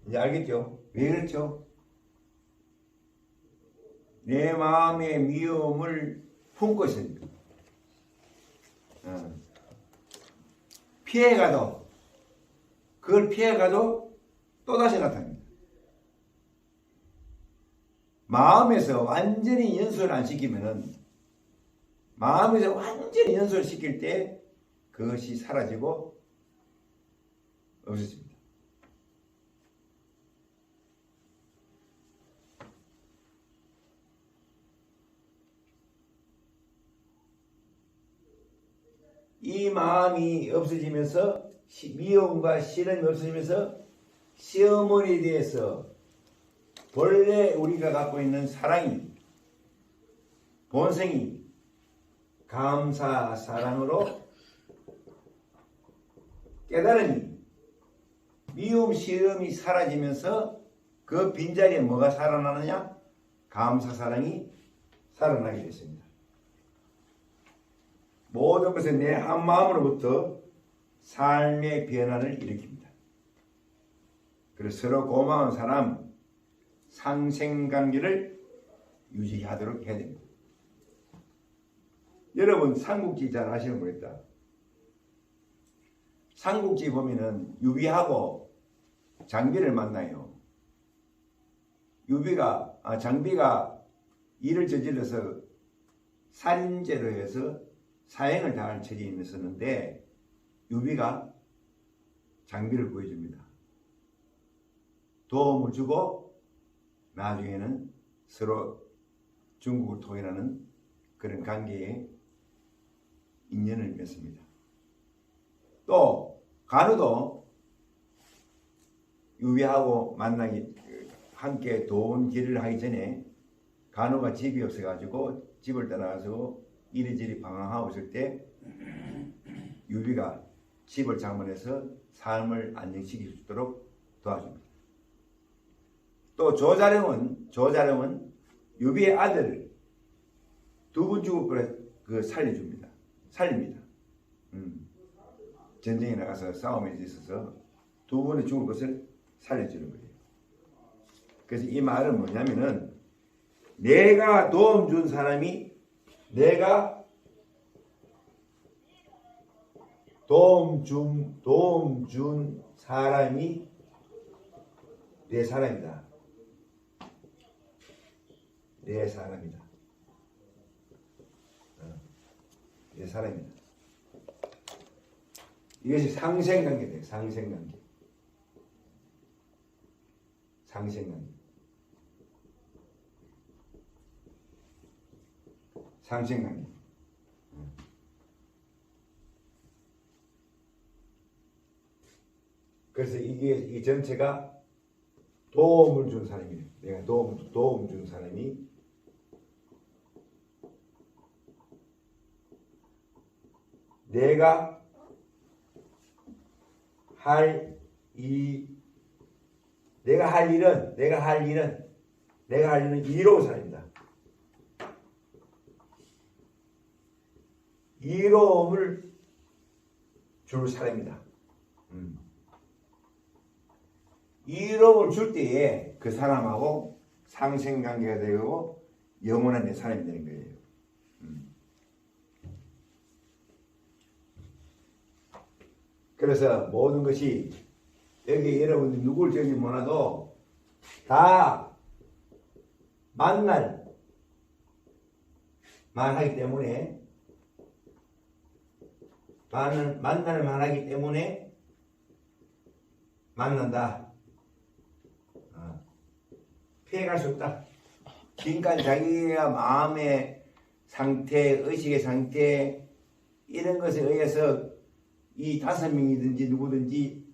이제 알겠죠? 왜 그렇죠? 내 마음의 미움을 품고 있습니다. 그걸 피해가도 또다시 나타납니다. 마음에서 완전히 연소를 안 시키면은, 마음에서 완전히 연소를 시킬 때 그것이 사라지고 없어집니다. 이 마음이 없어지면서 미움과 싫음이 없어지면서 시어머니에 대해서 본래 우리가 갖고 있는 사랑이, 본성이 감사, 사랑으로 깨달으니 미움, 싫음이 사라지면서 그 빈자리에 뭐가 살아나느냐? 감사, 사랑이 살아나게 됐습니다. 모든 것은 내 한마음으로부터 삶의 변화를 일으킵니다. 그래서 서로 고마운 사람, 상생관계를 유지하도록 해야 됩니다. 여러분 삼국지 잘 아시는 분 있다. 삼국지 보면은 유비하고 장비를 만나요. 장비가 일을 저질러서 살인죄로 해서 사형을 당할 처지에 있었는데 유비가 장비를 구해줍니다. 도움을 주고 나중에는 서로 중국을 통일하는 그런 관계에 인연을 맺습니다. 또 간우도 유비하고 만나기 함께 좋은 길을 하기 전에 간우가 집이 없어가지고 집을 떠나가서 이리저리 방황하고 있을 때 유비가 집을 장만해서 삶을 안정시킬 수 있도록 도와줍니다. 또 조자룡은 유비의 아들을 두 분 죽을 걸 살립니다. 전쟁에 나가서 싸움에 있어서 두 분이 죽을 것을 살려주는 거예요. 그래서 이 말은 뭐냐면은 내가 도움 준 사람이 내가 도움 준 사람이 내 사람이다. 내 사람이다. 내 사람이다. 이것이 상생관계돼요. 상생관계. 그래서 이 전체가 도움을 준 사람이에요. 내가 도움 준 사람이 내가 할 일은 이로운 사람이다. 이로움을 줄 사람이다. 이로움을 줄 때에 그 사람하고 상생관계가 되고 영원한 내 사람이 되는 거예요. 그래서 모든 것이 여기 여러분이 누굴 저기 몰라도 다 만날 만하기 때문에 만날 만하기 때문에 만난다. 피해갈 수 없다. 지금까지 자기가 마음의 상태, 의식의 상태 이런 것에 의해서 이 5명이든지 누구든지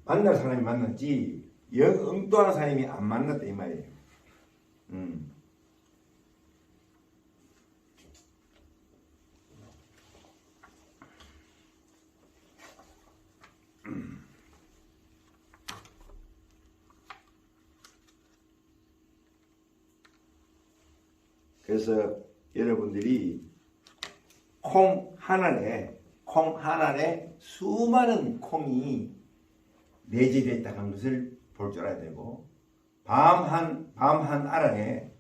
만날 사람이 만났지 엉뚱한 사람이 안 만났다 이 말이에요. 그래서 여러분들이 콩 한 알에 수많은 콩이 내재되어 있다는 것을 볼 줄 알아야 되고 밤 한 알에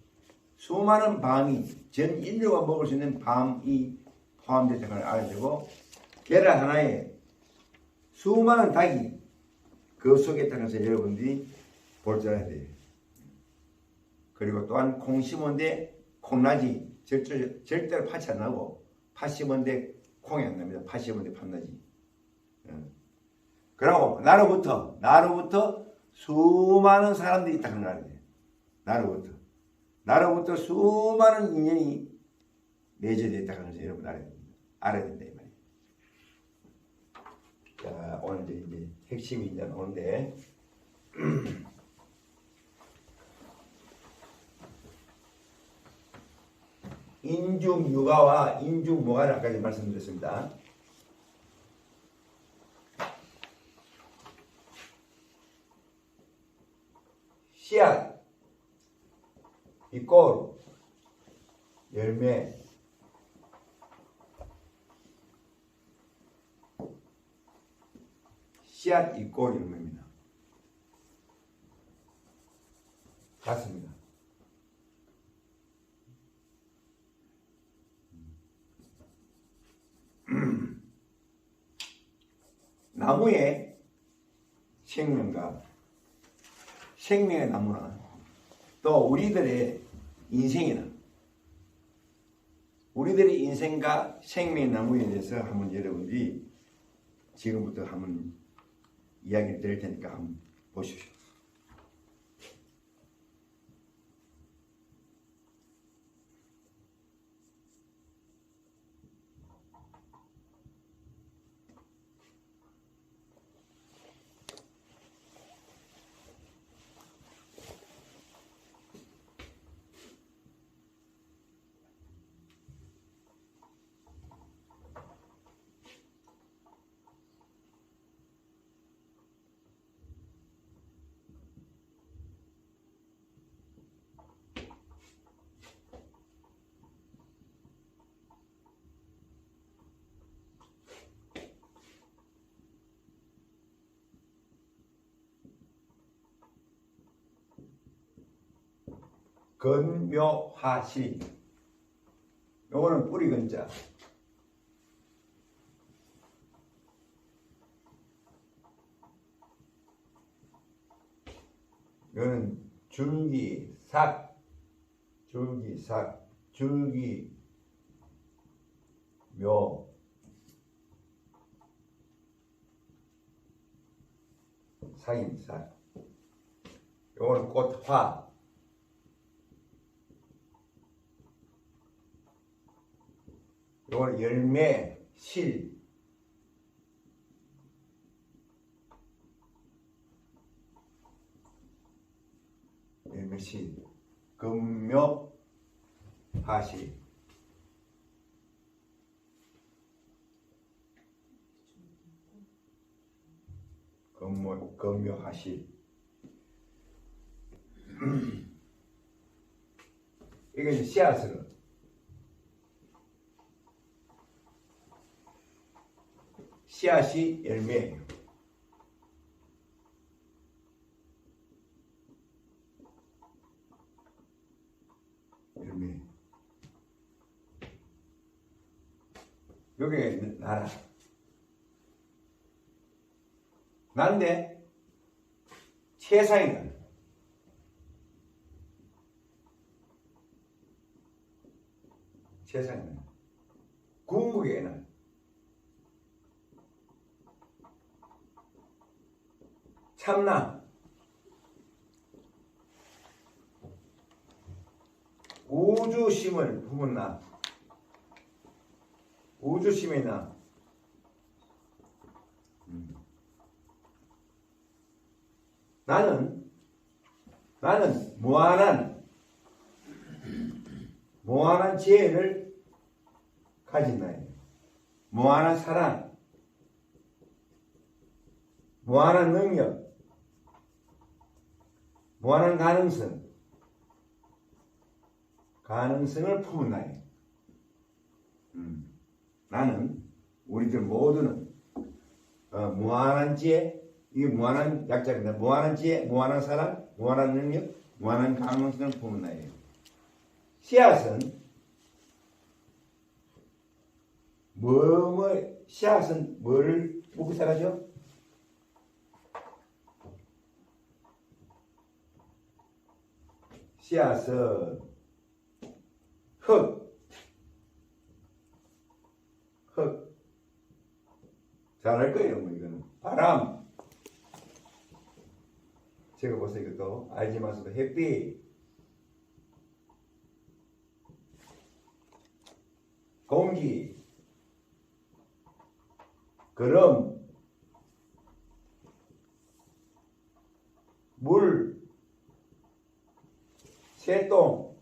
수많은 밤이 전 인류가 먹을 수 있는 밤이 포함되어 있다는 걸 알아야 되고 계란 하나에 수많은 닭이 그 속에 따라서 여러분들이 볼줄 알아야 돼요. 그리고 또한 콩 심은데 콩나지 절대로 팥이 안 나고 팥 심은데 콩이 안 납니다. 팥 심은데 팥나지. 그리고 나로부터 수많은 사람들이 있다는 걸 알아야 돼요. 나로부터 수많은 인연이 맺어져 있다는 것을 여러분 알아야 된다 이 말이에요. 자, 오늘 이제 핵심이 이제 나오는데 인중유가와 인중모가를 아까 말씀드렸습니다. 씨앗, 잎골, 열매, 씨앗, 잎골, 열매입니다. 같습니다. 나무의 생명과 생명의 나무나 또 우리들의 인생이나 우리들의 인생과 생명의 나무에 대해서 한번 여러분들이 지금부터 한번 이야기를 드릴 테니까 한번 보십시오. 건묘화시, 요거는 뿌리 근자, 요거는 줄기삭, 줄기묘, 삭입니다. 요거는 꽃화, 요거는 열매, 실, 열매실, 금묘, 화시, 금묘, 화시. 이게 이제 씨앗으로 씨앗이 열매예요. 열매. 여기에 나라. 난데 최상이다. 최상이다. 궁극에는 참나, 우주심을 품은 나, 우주심의 나. 나는 무한한 지혜를 가진 나예요. 무한한 사랑, 무한한 능력, 무한한 가능성을 품은 나예요. 나는, 우리들 모두는 무한한 지혜, 이게 무한한 약자입니다. 무한한 지혜, 무한한 사랑, 무한한 능력, 무한한 가능성을 품은 나예요. 씨앗은 씨앗은 뭐를 먹고 자라죠? 씨앗은 흙. 잘할 거예요, 뭐, 이거는. 바람. 적어보세요, 이것도. 알지마서도 햇빛. 공기. 걸음. 물. 새똥.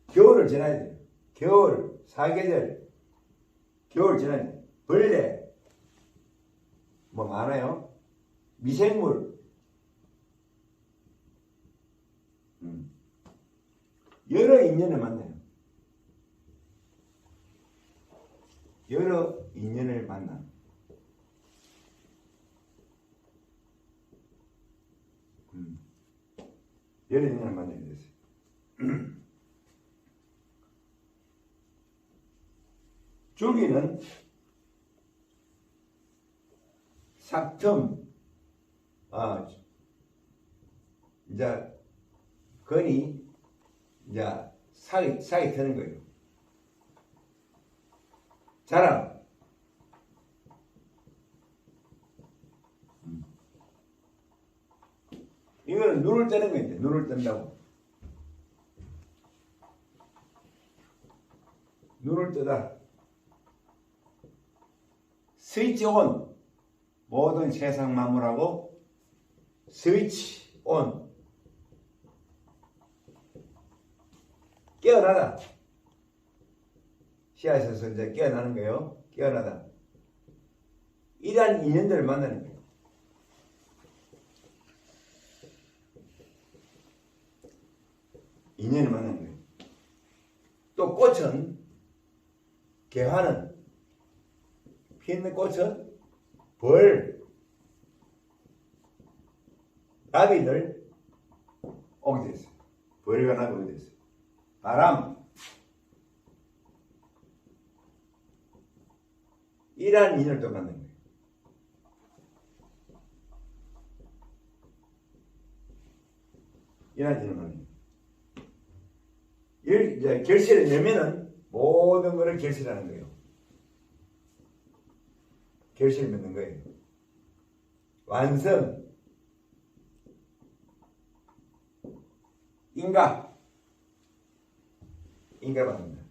겨울을 지나야 돼요. 겨울, 사계절, 겨울 지나야 돼요. 벌레, 뭐 많아요. 미생물, 여러 인연을 만나요. 여러 인연을 만나. 여러 인연을 만나야 됐어요. 줄기는 삭텀, 이제 건이 이제 사이 트는 거예요. 자람, 이거는 눈을 뜨는 거예요. 눈을 뜬다고. 눈을 뜨다. 스위치 온. 모든 세상 만물하고 스위치 온. 깨어나다. 씨앗에서 이제 깨어나는 거예요. 깨어나다. 이러한 인연들을 만나는 거예요. 인연을 만나는 거예요. 또 꽃은, 개화는, 피있는 꽃은 벌, 나비들 오게 됐어요. 벌과 나비 오게 됐어요. 바람, 이러한 인연을 또 만나는 거예요. 이러한 인연을 만나는 거예요. 이제 결실을 내면은 모든 것을 결실하는 거예요. 결실을 맺는 거예요. 완성, 인가 받는다.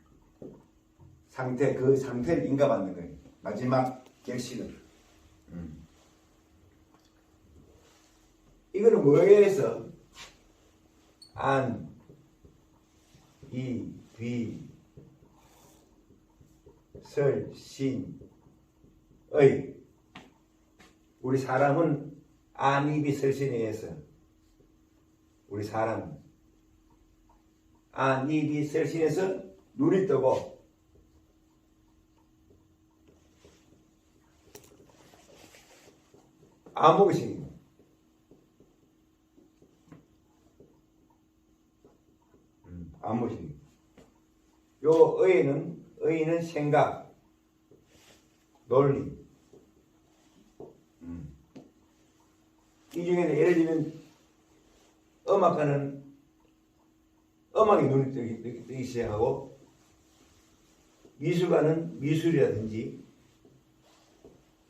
상태, 그 상태를 인가 받는 거예요. 마지막 결실은. 이거는 뭐에 의해서 안, 이, 비, 설, 신, 의. 우리 사람은 안, 이, 비, 설, 신에 의해서 우리 사람은 안, 이, 비, 설, 신에서 눈이 뜨고 암흑신입니다. 암흑신. 요 의는 생각, 논리. 이 중에는 예를 들면 음악가는 음악에 눈이 뜨기 시작하고, 미술가는 미술이라든지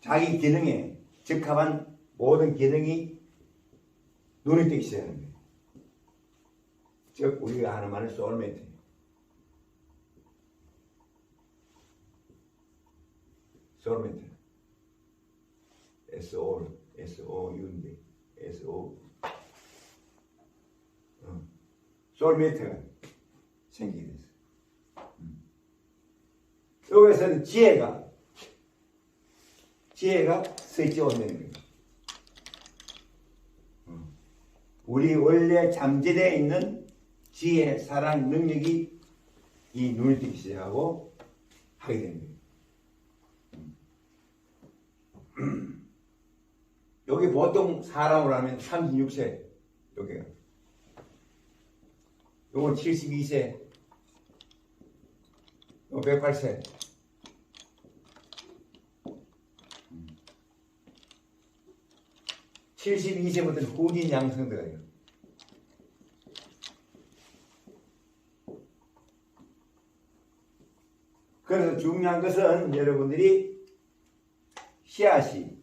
자기 기능에 적합한 모든 기능이 눈이 뜨기 시작하는 거예요. 즉 우리가 하는 말은 소울메이트. 소울메이트. S-O-U인데 S-O. 소울메이트가 생기게 됐어요. 여기서는 지혜가 스위치 온다는 거예요. 우리 원래 잠재되어 있는 지혜, 사랑, 능력이 이 눈을 뜨기 시작하고 하게 되는 거예요. 여기 보통 사람으로 하면 36세, 여기가. 요건 72세, 요 108세. 72세부터는 후진 양성 들어가요. 그래서 중요한 것은 여러분들이 씨앗이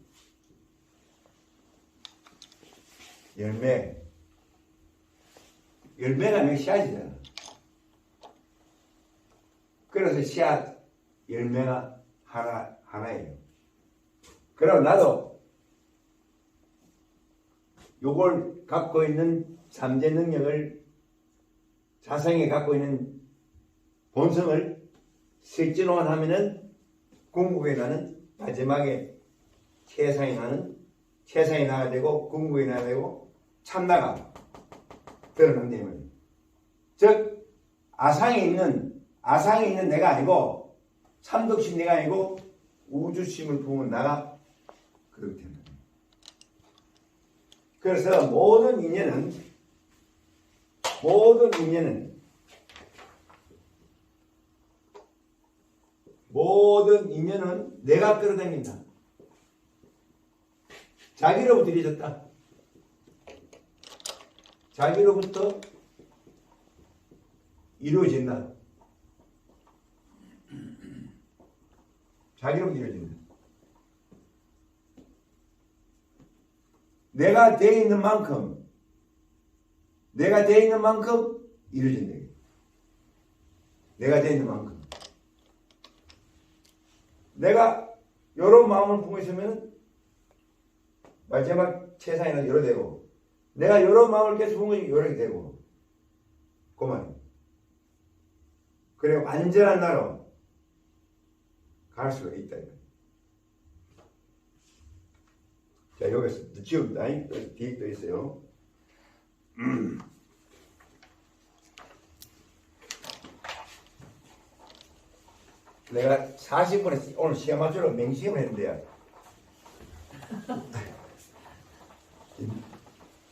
열매가 몇 씨앗이잖아. 그래서 씨앗 열매가 하나예요. 그럼 나도 요걸 갖고 있는 삼재 능력을 자성이 갖고 있는 본성을 실진원 하면은 궁극에 나는 마지막에 최상이 나가 되고 궁극에 나가 되고 참나가 드러난다는 거예요. 즉 아상이 있는 내가 아니고 참독심 내가 아니고 우주심을 부은 나가 그렇게 됩니다. 그래서 모든 인연은 내가 끌어당긴다. 자기로부터 이루어졌다. 자기로부터 이루어진다. 자기로부터 이루어진다. 내가 되어 있는 만큼 이루어진다. 내가 되어 있는 만큼. 내가 이런 마음을 품고 있으면 마지막 세상에는 이렇게 되고, 내가 이런 마음을 계속 품고 있으면 이렇게 되고, 그만. 그래 완전한 나로 갈 수가 있다. 자, 여기서 지금 뒤에 또 있어요. 내가 40분에 오늘 시험 맞추러 맹시험을 했는데요.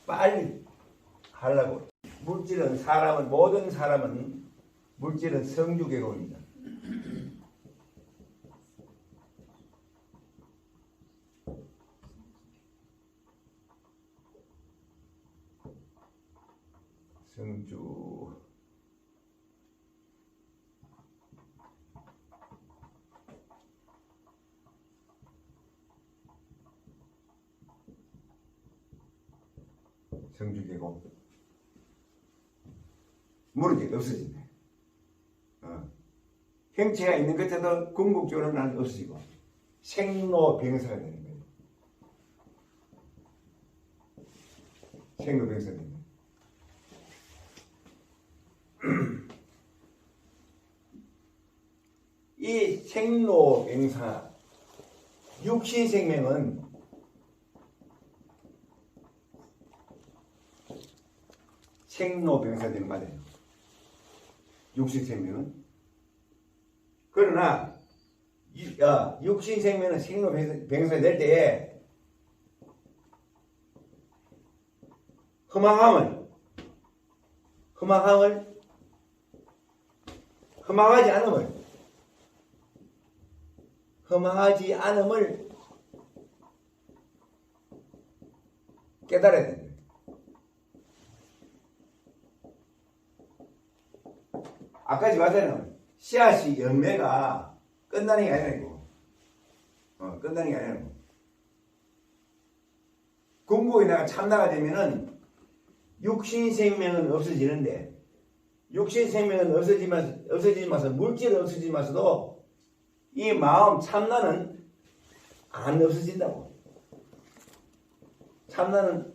빨리 하려고. 모든 사람은 물질은 성주계곡입니다. 성주계곡. 물은 없어진다. 형체가 있는 것에도 궁극적으로는 없어지고 생로병사가 되는 거예요. 생로병사가 되는 거예요. 이 생로병사 육신생명은 생로병사 되는 말이에요. 육신생명은. 그러나 육신생명은 생로병사 될 때에 흠망하지 않음을 깨달아야 됩니다. 아까 말했잖아요. 씨앗이 열매가 끝나는 게 아니고, 궁극에 내가 참나가 되면은 육신 생명은 없어지는데, 육신 생명은 없어지면서 물질은 없어지면서도 이 마음 참나는 안 없어진다고. 참나는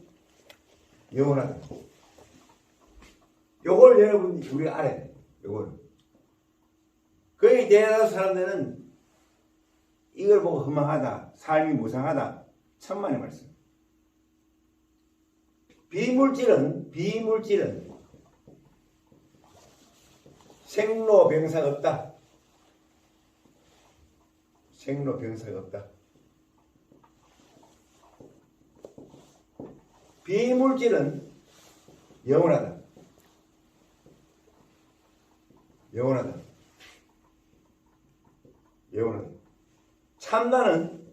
영원하다. 요걸 여러분이 우리가 알아야 돼. 요걸. 거의 대다수 사람들은 이걸 보고 허망하다, 삶이 무상하다, 천만의 말씀. 비물질은 생로병사가 없다. 생로병사가 없다. 비물질은 영원하다. 영원하다. 참나는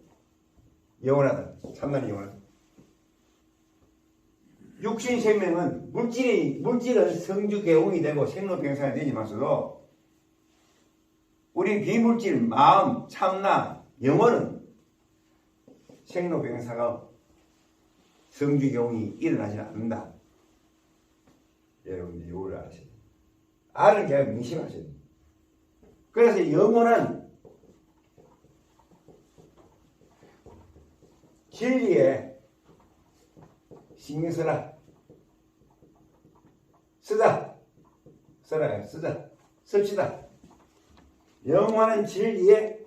영원하다. 참나는 영원하다. 육신 생명은 물질은 성주 개공이 되고 생로병사가 되지만서도 우리 비물질, 마음, 참나, 영혼은 생로병사가 성주 개공이 일어나지 않는다. 여러분들 이걸 아셔야 돼요. 알을 그냥 명심하셔야 돼요. 그래서 영원한 진리에 신경 쓰라. 씁시다. 영원한 진리에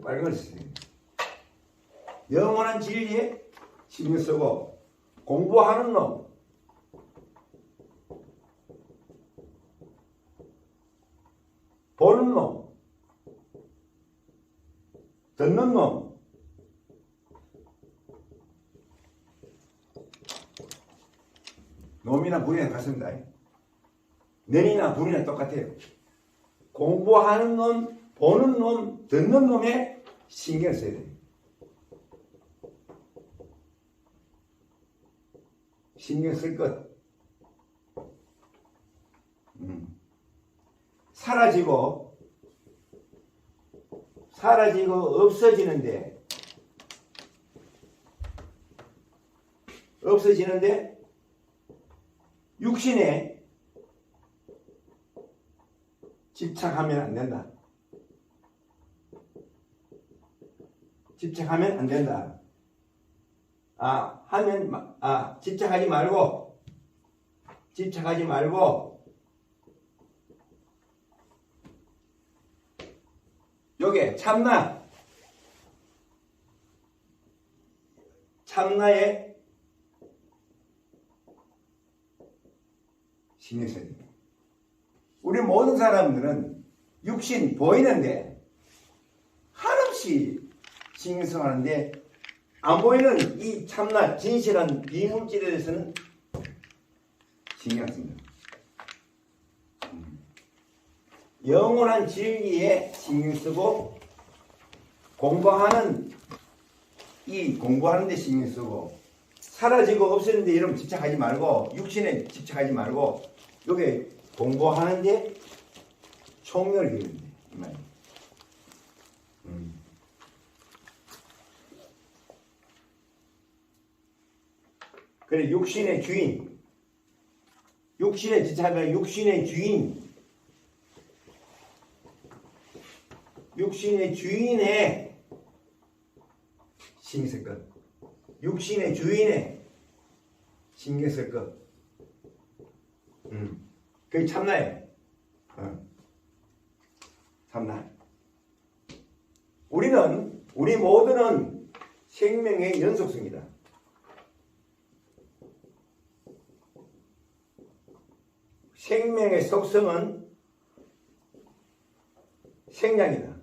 빨간 걸 쓰세요. 영원한 진리에 신경 쓰고 공부하는 놈, 보는 놈, 듣는 놈, 놈이나 불이나 같습니다. nen이나 불이나 똑같아요. 공부하는 놈, 보는 놈, 듣는 놈에 신경 써야 돼요. 신경 쓸 것. 사라지고 없어지는데 육신에 집착하면 안 된다. 집착하면 안 된다. 집착하지 말고 요게 참나에 신경 써야 됩니다. 우리 모든 사람들은 육신 보이는데 한없이 신경 써하는데 안 보이는 이 참나 진실한 비물질에 대해서는 신경 안 씁니다. 영원한 진리에 신경 쓰고 공부하는 데 신경 쓰고 사라지고 없어지는데 이런 집착하지 말고 육신에 집착하지 말고 여기 공부하는데 총명을 기울인다 이 말이에요. 그래 육신의 주인, 육신에 집착하면 육신의 주인의 신경 쓸 것. 육신의 주인의 신경 쓸 것. 그게 참나예요. 참나. 우리 모두는 생명의 연속성이다. 생명의 속성은 생량이다.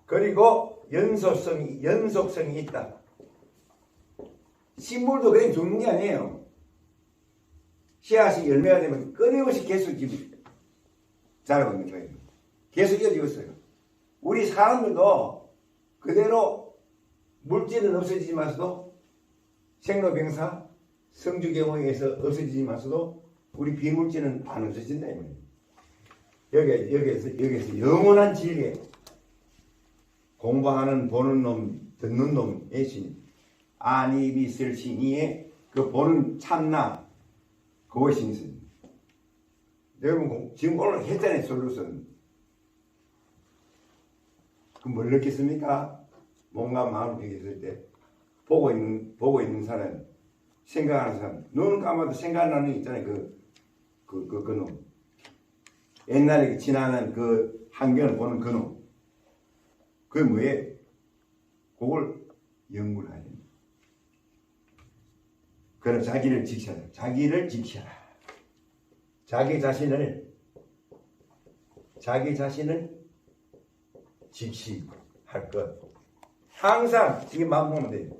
그리고 연속성이 있다. 식물도 그냥 죽는 게 아니에요. 씨앗이 열매가 되면 끊임없이 계속 자라고 있는 거예요. 계속 이어지고 있어요. 우리 사람들도 그대로 물질은 없어지지만서도 생로병사, 성주경호에 의해서 없어지지만서도 우리 비물질은 안 없어진다. 여기에서 영원한 진리에 공부하는 보는 놈, 듣는 놈의 신, 아니 믿을 신이의 그 보는 참나, 그것이 있습니다. 여러분 지금 오늘 했잖아요. 솔루션. 그럼 뭘 느꼈습니까? 몸과 마음을 비교했을 때 보고 있는 사람, 생각하는 사람, 눈을 감아도 생각나는 게 있잖아요. 그 놈. 옛날에 지나는 그 환경을 보는 그 놈. 그게 뭐예요? 그걸 연구를 해야 됩니다. 그럼 자기를 지켜라. 자기 자신을 직시할 것. 항상 지금 마음 보면 돼요.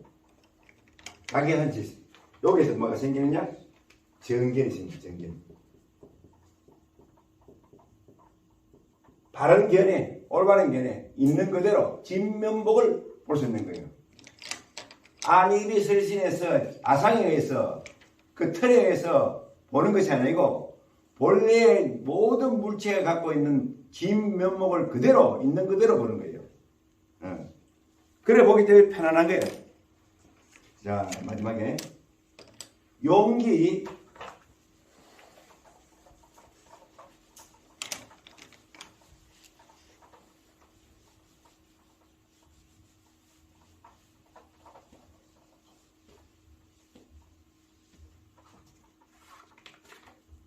자기한 짓. 여기서 뭐가 생기느냐? 정견이 생깁니다. 정견. 바른 견해, 올바른 견해, 있는 그대로 진면목을 볼 수 있는 거예요. 안입이 설신에서 아상에 의해서 그 틀에 의해서 보는 것이 아니고 본래 모든 물체가 갖고 있는 진 면목을 그대로 있는 그대로 보는 거예요. 그래 보기 때문에 편안한 거예요. 자, 마지막에 용기.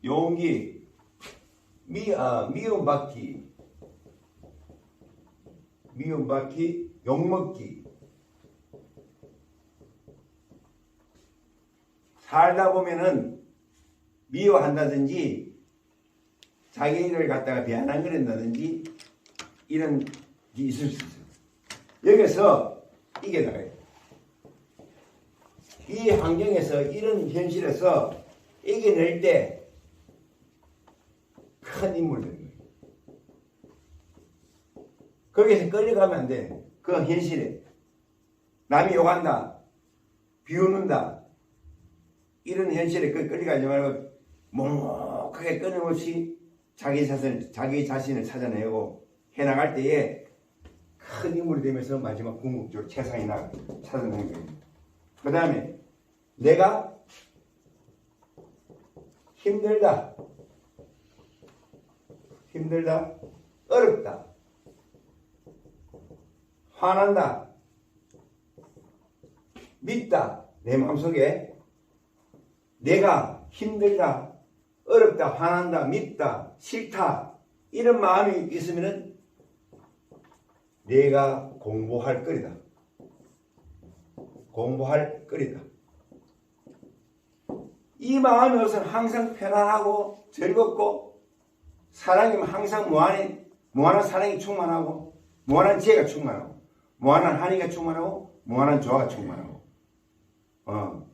용기, 미움받기, 욕먹기. 살다 보면은 미워한다든지 자기를 갖다가 비아냥거린다든지 이런 게 있을 수 있어요. 여기서 이겨나가요. 이 환경에서 이런 현실에서 이겨낼 때 큰 인물이 되는 거예요. 거기에서 끌려가면 안 돼. 그 현실에 남이 욕한다, 비웃는다, 이런 현실에 끌려가지 말고 묵묵하게 끊임없이 자기 자신을 찾아내고 해나갈 때에 큰 인물이 되면서 마지막 궁극적으로 최상이 찾아내는 거예요. 그 다음에 내가 힘들다, 어렵다, 화난다, 밉다. 내 마음속에 내가 힘들다, 어렵다, 화난다, 밉다, 싫다 이런 마음이 있으면은 내가 공부할 거리다. 이 마음이 우선 항상 편안하고 즐겁고 사랑이면 항상 무한한 사랑이 충만하고 무한한 지혜가 충만하고 무한한 한의가 충만하고 무한한 조화가 충만하고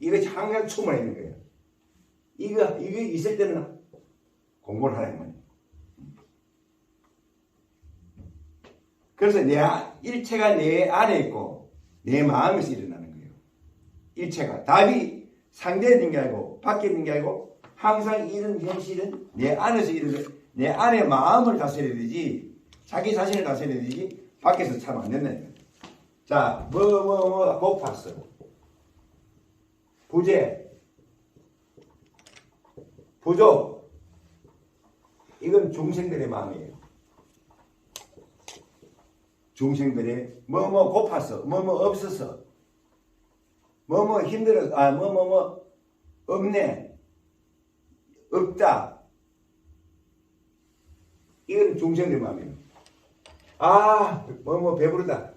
이것이 항상 충만해 있는 거예요. 이게 있을 때는 공부를 하라는 거예요. 그래서 일체가 내 안에 있고 내 마음에서 일어나는 거예요. 일체가 답이 상대에 있는 게 아니고 밖에 있는 게 아니고 항상 이런 현실은 내 안에서 내 안의 마음을 다스려야 되지 자기 자신을 다스려야 되지 밖에서 참 안 된다는 거예요. 자, 고팠어. 부재, 부족. 이건 중생들의 마음이에요. 중생들의 고팠어, 없었어, 힘들었어, 없네, 없다. 이건 중생들의 마음이에요. 배부르다,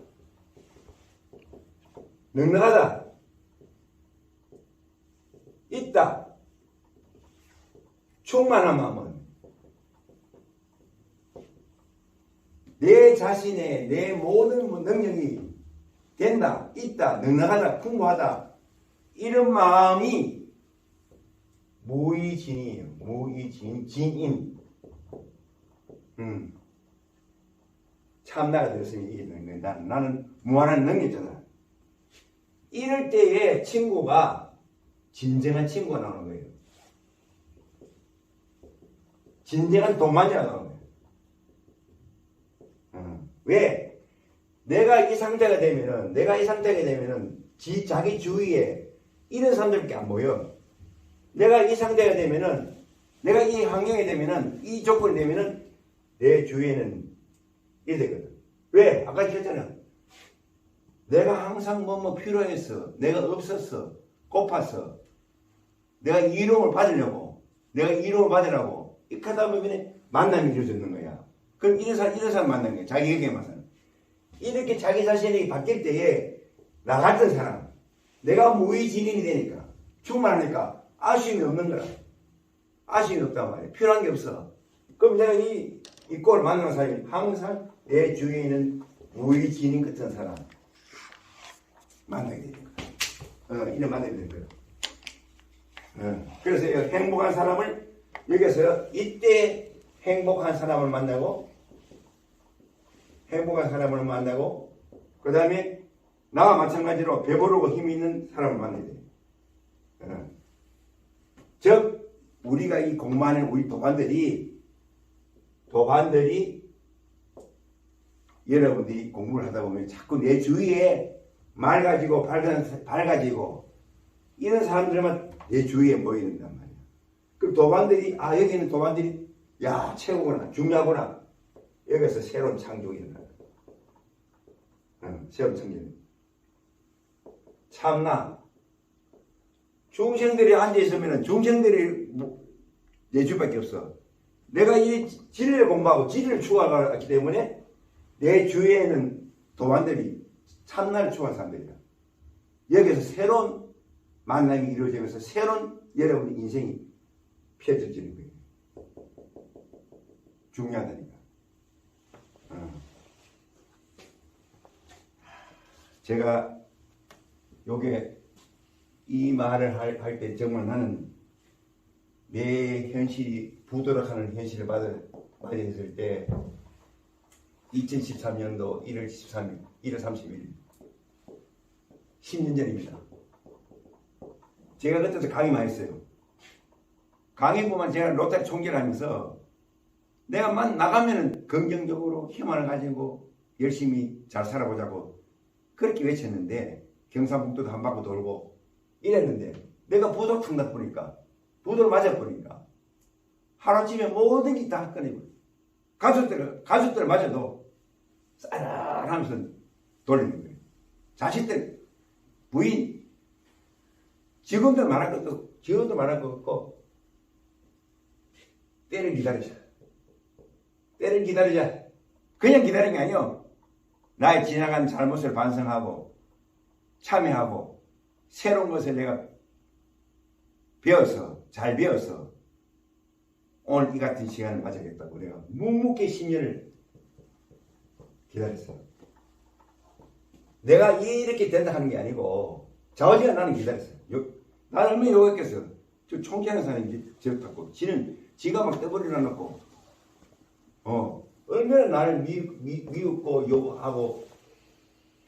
넉넉하다, 있다. 충만한 마음은 내 자신의 내 모든 능력이 된다, 있다, 넉넉하다, 풍부하다. 이런 마음이 무의진이에요. 진인. 참나가 되었으니 이기는 거야. 나는 무한한 능력자다. 이럴 때에 친구가 진정한 친구가 나오는 거예요. 진정한 동반자가 나오는 거예요. 왜? 내가 이 상태가 되면은 자기 주위에 이런 사람들밖에 안 보여. 내가 이 상태가 되면은 내가 이 환경이 되면은 이 조건이 되면은 내 주위에는 이래 되거든. 왜? 아까 얘기했잖아. 내가 항상 필요했어. 내가 없었어. 고팠어. 내가 이름을 받으려고. 이렇게 하다 보면 만남이 이루어지는 거야. 그럼 이런 사람 만나는 거야. 자기에게만 사는. 이렇게 자기 자신이 바뀔 때에 나 같은 사람, 내가 무의진인이 되니까, 충만하니까 아쉬움이 없는 거라. 아쉬움이 없단 말이야. 필요한 게 없어. 그럼 내가 이 꼴을 만나는 사람이 항상 내 주위에 있는 무의진인 같은 사람 만나게 되는 거야. 이런 만나게 되는 거야. 그래서 행복한 사람을 여기서 이때 행복한 사람을 만나고 그 다음에 나와 마찬가지로 배부르고 힘이 있는 사람을 만나야 돼. 즉 우리가 이 공부하는 우리 도반들이 여러분들이 공부를 하다 보면 자꾸 내 주위에 말 가지고 발 가지고 이런 사람들만 내 주위에 모이는단 말이야. 그럼 도반들이 여기는 도반들이 최고구나 중요하구나. 여기서 새로운 창조가 일어나. 새로운 창조. 참나 중생들이 앉아있으면 중생들이 내 주밖에 없어. 내가 이 진리를 공부하고 진리를 추구하기 때문에 내 주위에는 도반들이 참나를 추구하는 사람들이야. 여기서 새로운 만남이 이루어지면서 새로운 여러분의 인생이 펼쳐지는 거예요. 중요하다니까. 제가 요게 이 말을 할 때 정말 나는 내 현실이 부도락하는 현실을 맞이했을 때 2013년도 1월 13일, 1월 30일 10년 전입니다. 제가 그때도 강의 많이 했어요. 강의뿐만 제가 로타리 총재를 하면서 내가 나가면은 긍정적으로 희망을 가지고 열심히 잘 살아보자고 그렇게 외쳤는데 경상북도도 한 바퀴 돌고 이랬는데 내가 부도 탁 났보니까 부도를 맞아보니까 하루아침에 모든 게 다 꺼내고 가족들을 맞아도 쌀쌀하면서 돌리는 거예요. 자식들, 부인, 직원들 말할 것도 없고 때를 기다리자. 그냥 기다리는 게 아니요. 나의 지나간 잘못을 반성하고 참여하고 새로운 것을 내가 잘 배워서 오늘 이 같은 시간을 맞이하겠다고 내가 묵묵히 10년을 기다렸어요. 내가 이렇게 된다 하는 게 아니고 자오지가 나는 기다렸어요. 나는 얼마나 욕했겠어. 저 총기하는 사람이 저렇다고 지가 막 떠버리려 놓고 얼마나 나를 미웃고 욕하고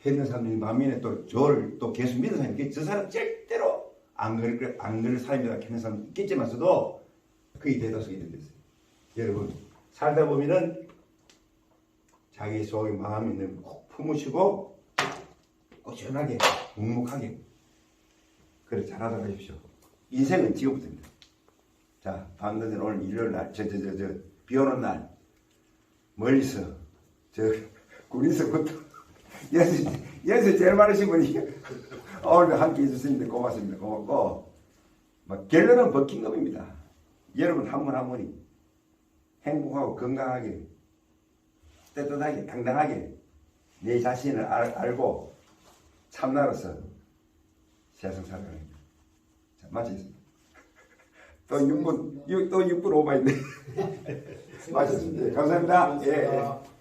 했는 사람들이 반면에 또 저를 또 계속 믿는 사람이 저 사람 절대로 안 그럴 사람이다 했는 사람이 있겠지만서도 그게 대다수가 됐어요. 여러분 살다 보면은 자기 속에 마음이 있는 콕 품으시고 꾸준하게 묵묵하게 그래 잘하다 가십시오. 인생은 지금부터입니다. 자, 방금 전에 오늘 일요일 날 비 오는 날 멀리서 구리서부터 연세 제일 많으신 분이 오늘 함께 해주셨는데 고맙습니다. 고맙고 결론은 버킹엄입니다. 여러분 한 분 한 분이 행복하고 건강하게 떳떳하게 당당하게 내 자신을 알고 참나로서 세상 살아가는 겁니다. 자, 마치겠습니다. 또 6분 오버했네. 마치겠습니다. 감사합니다. 예.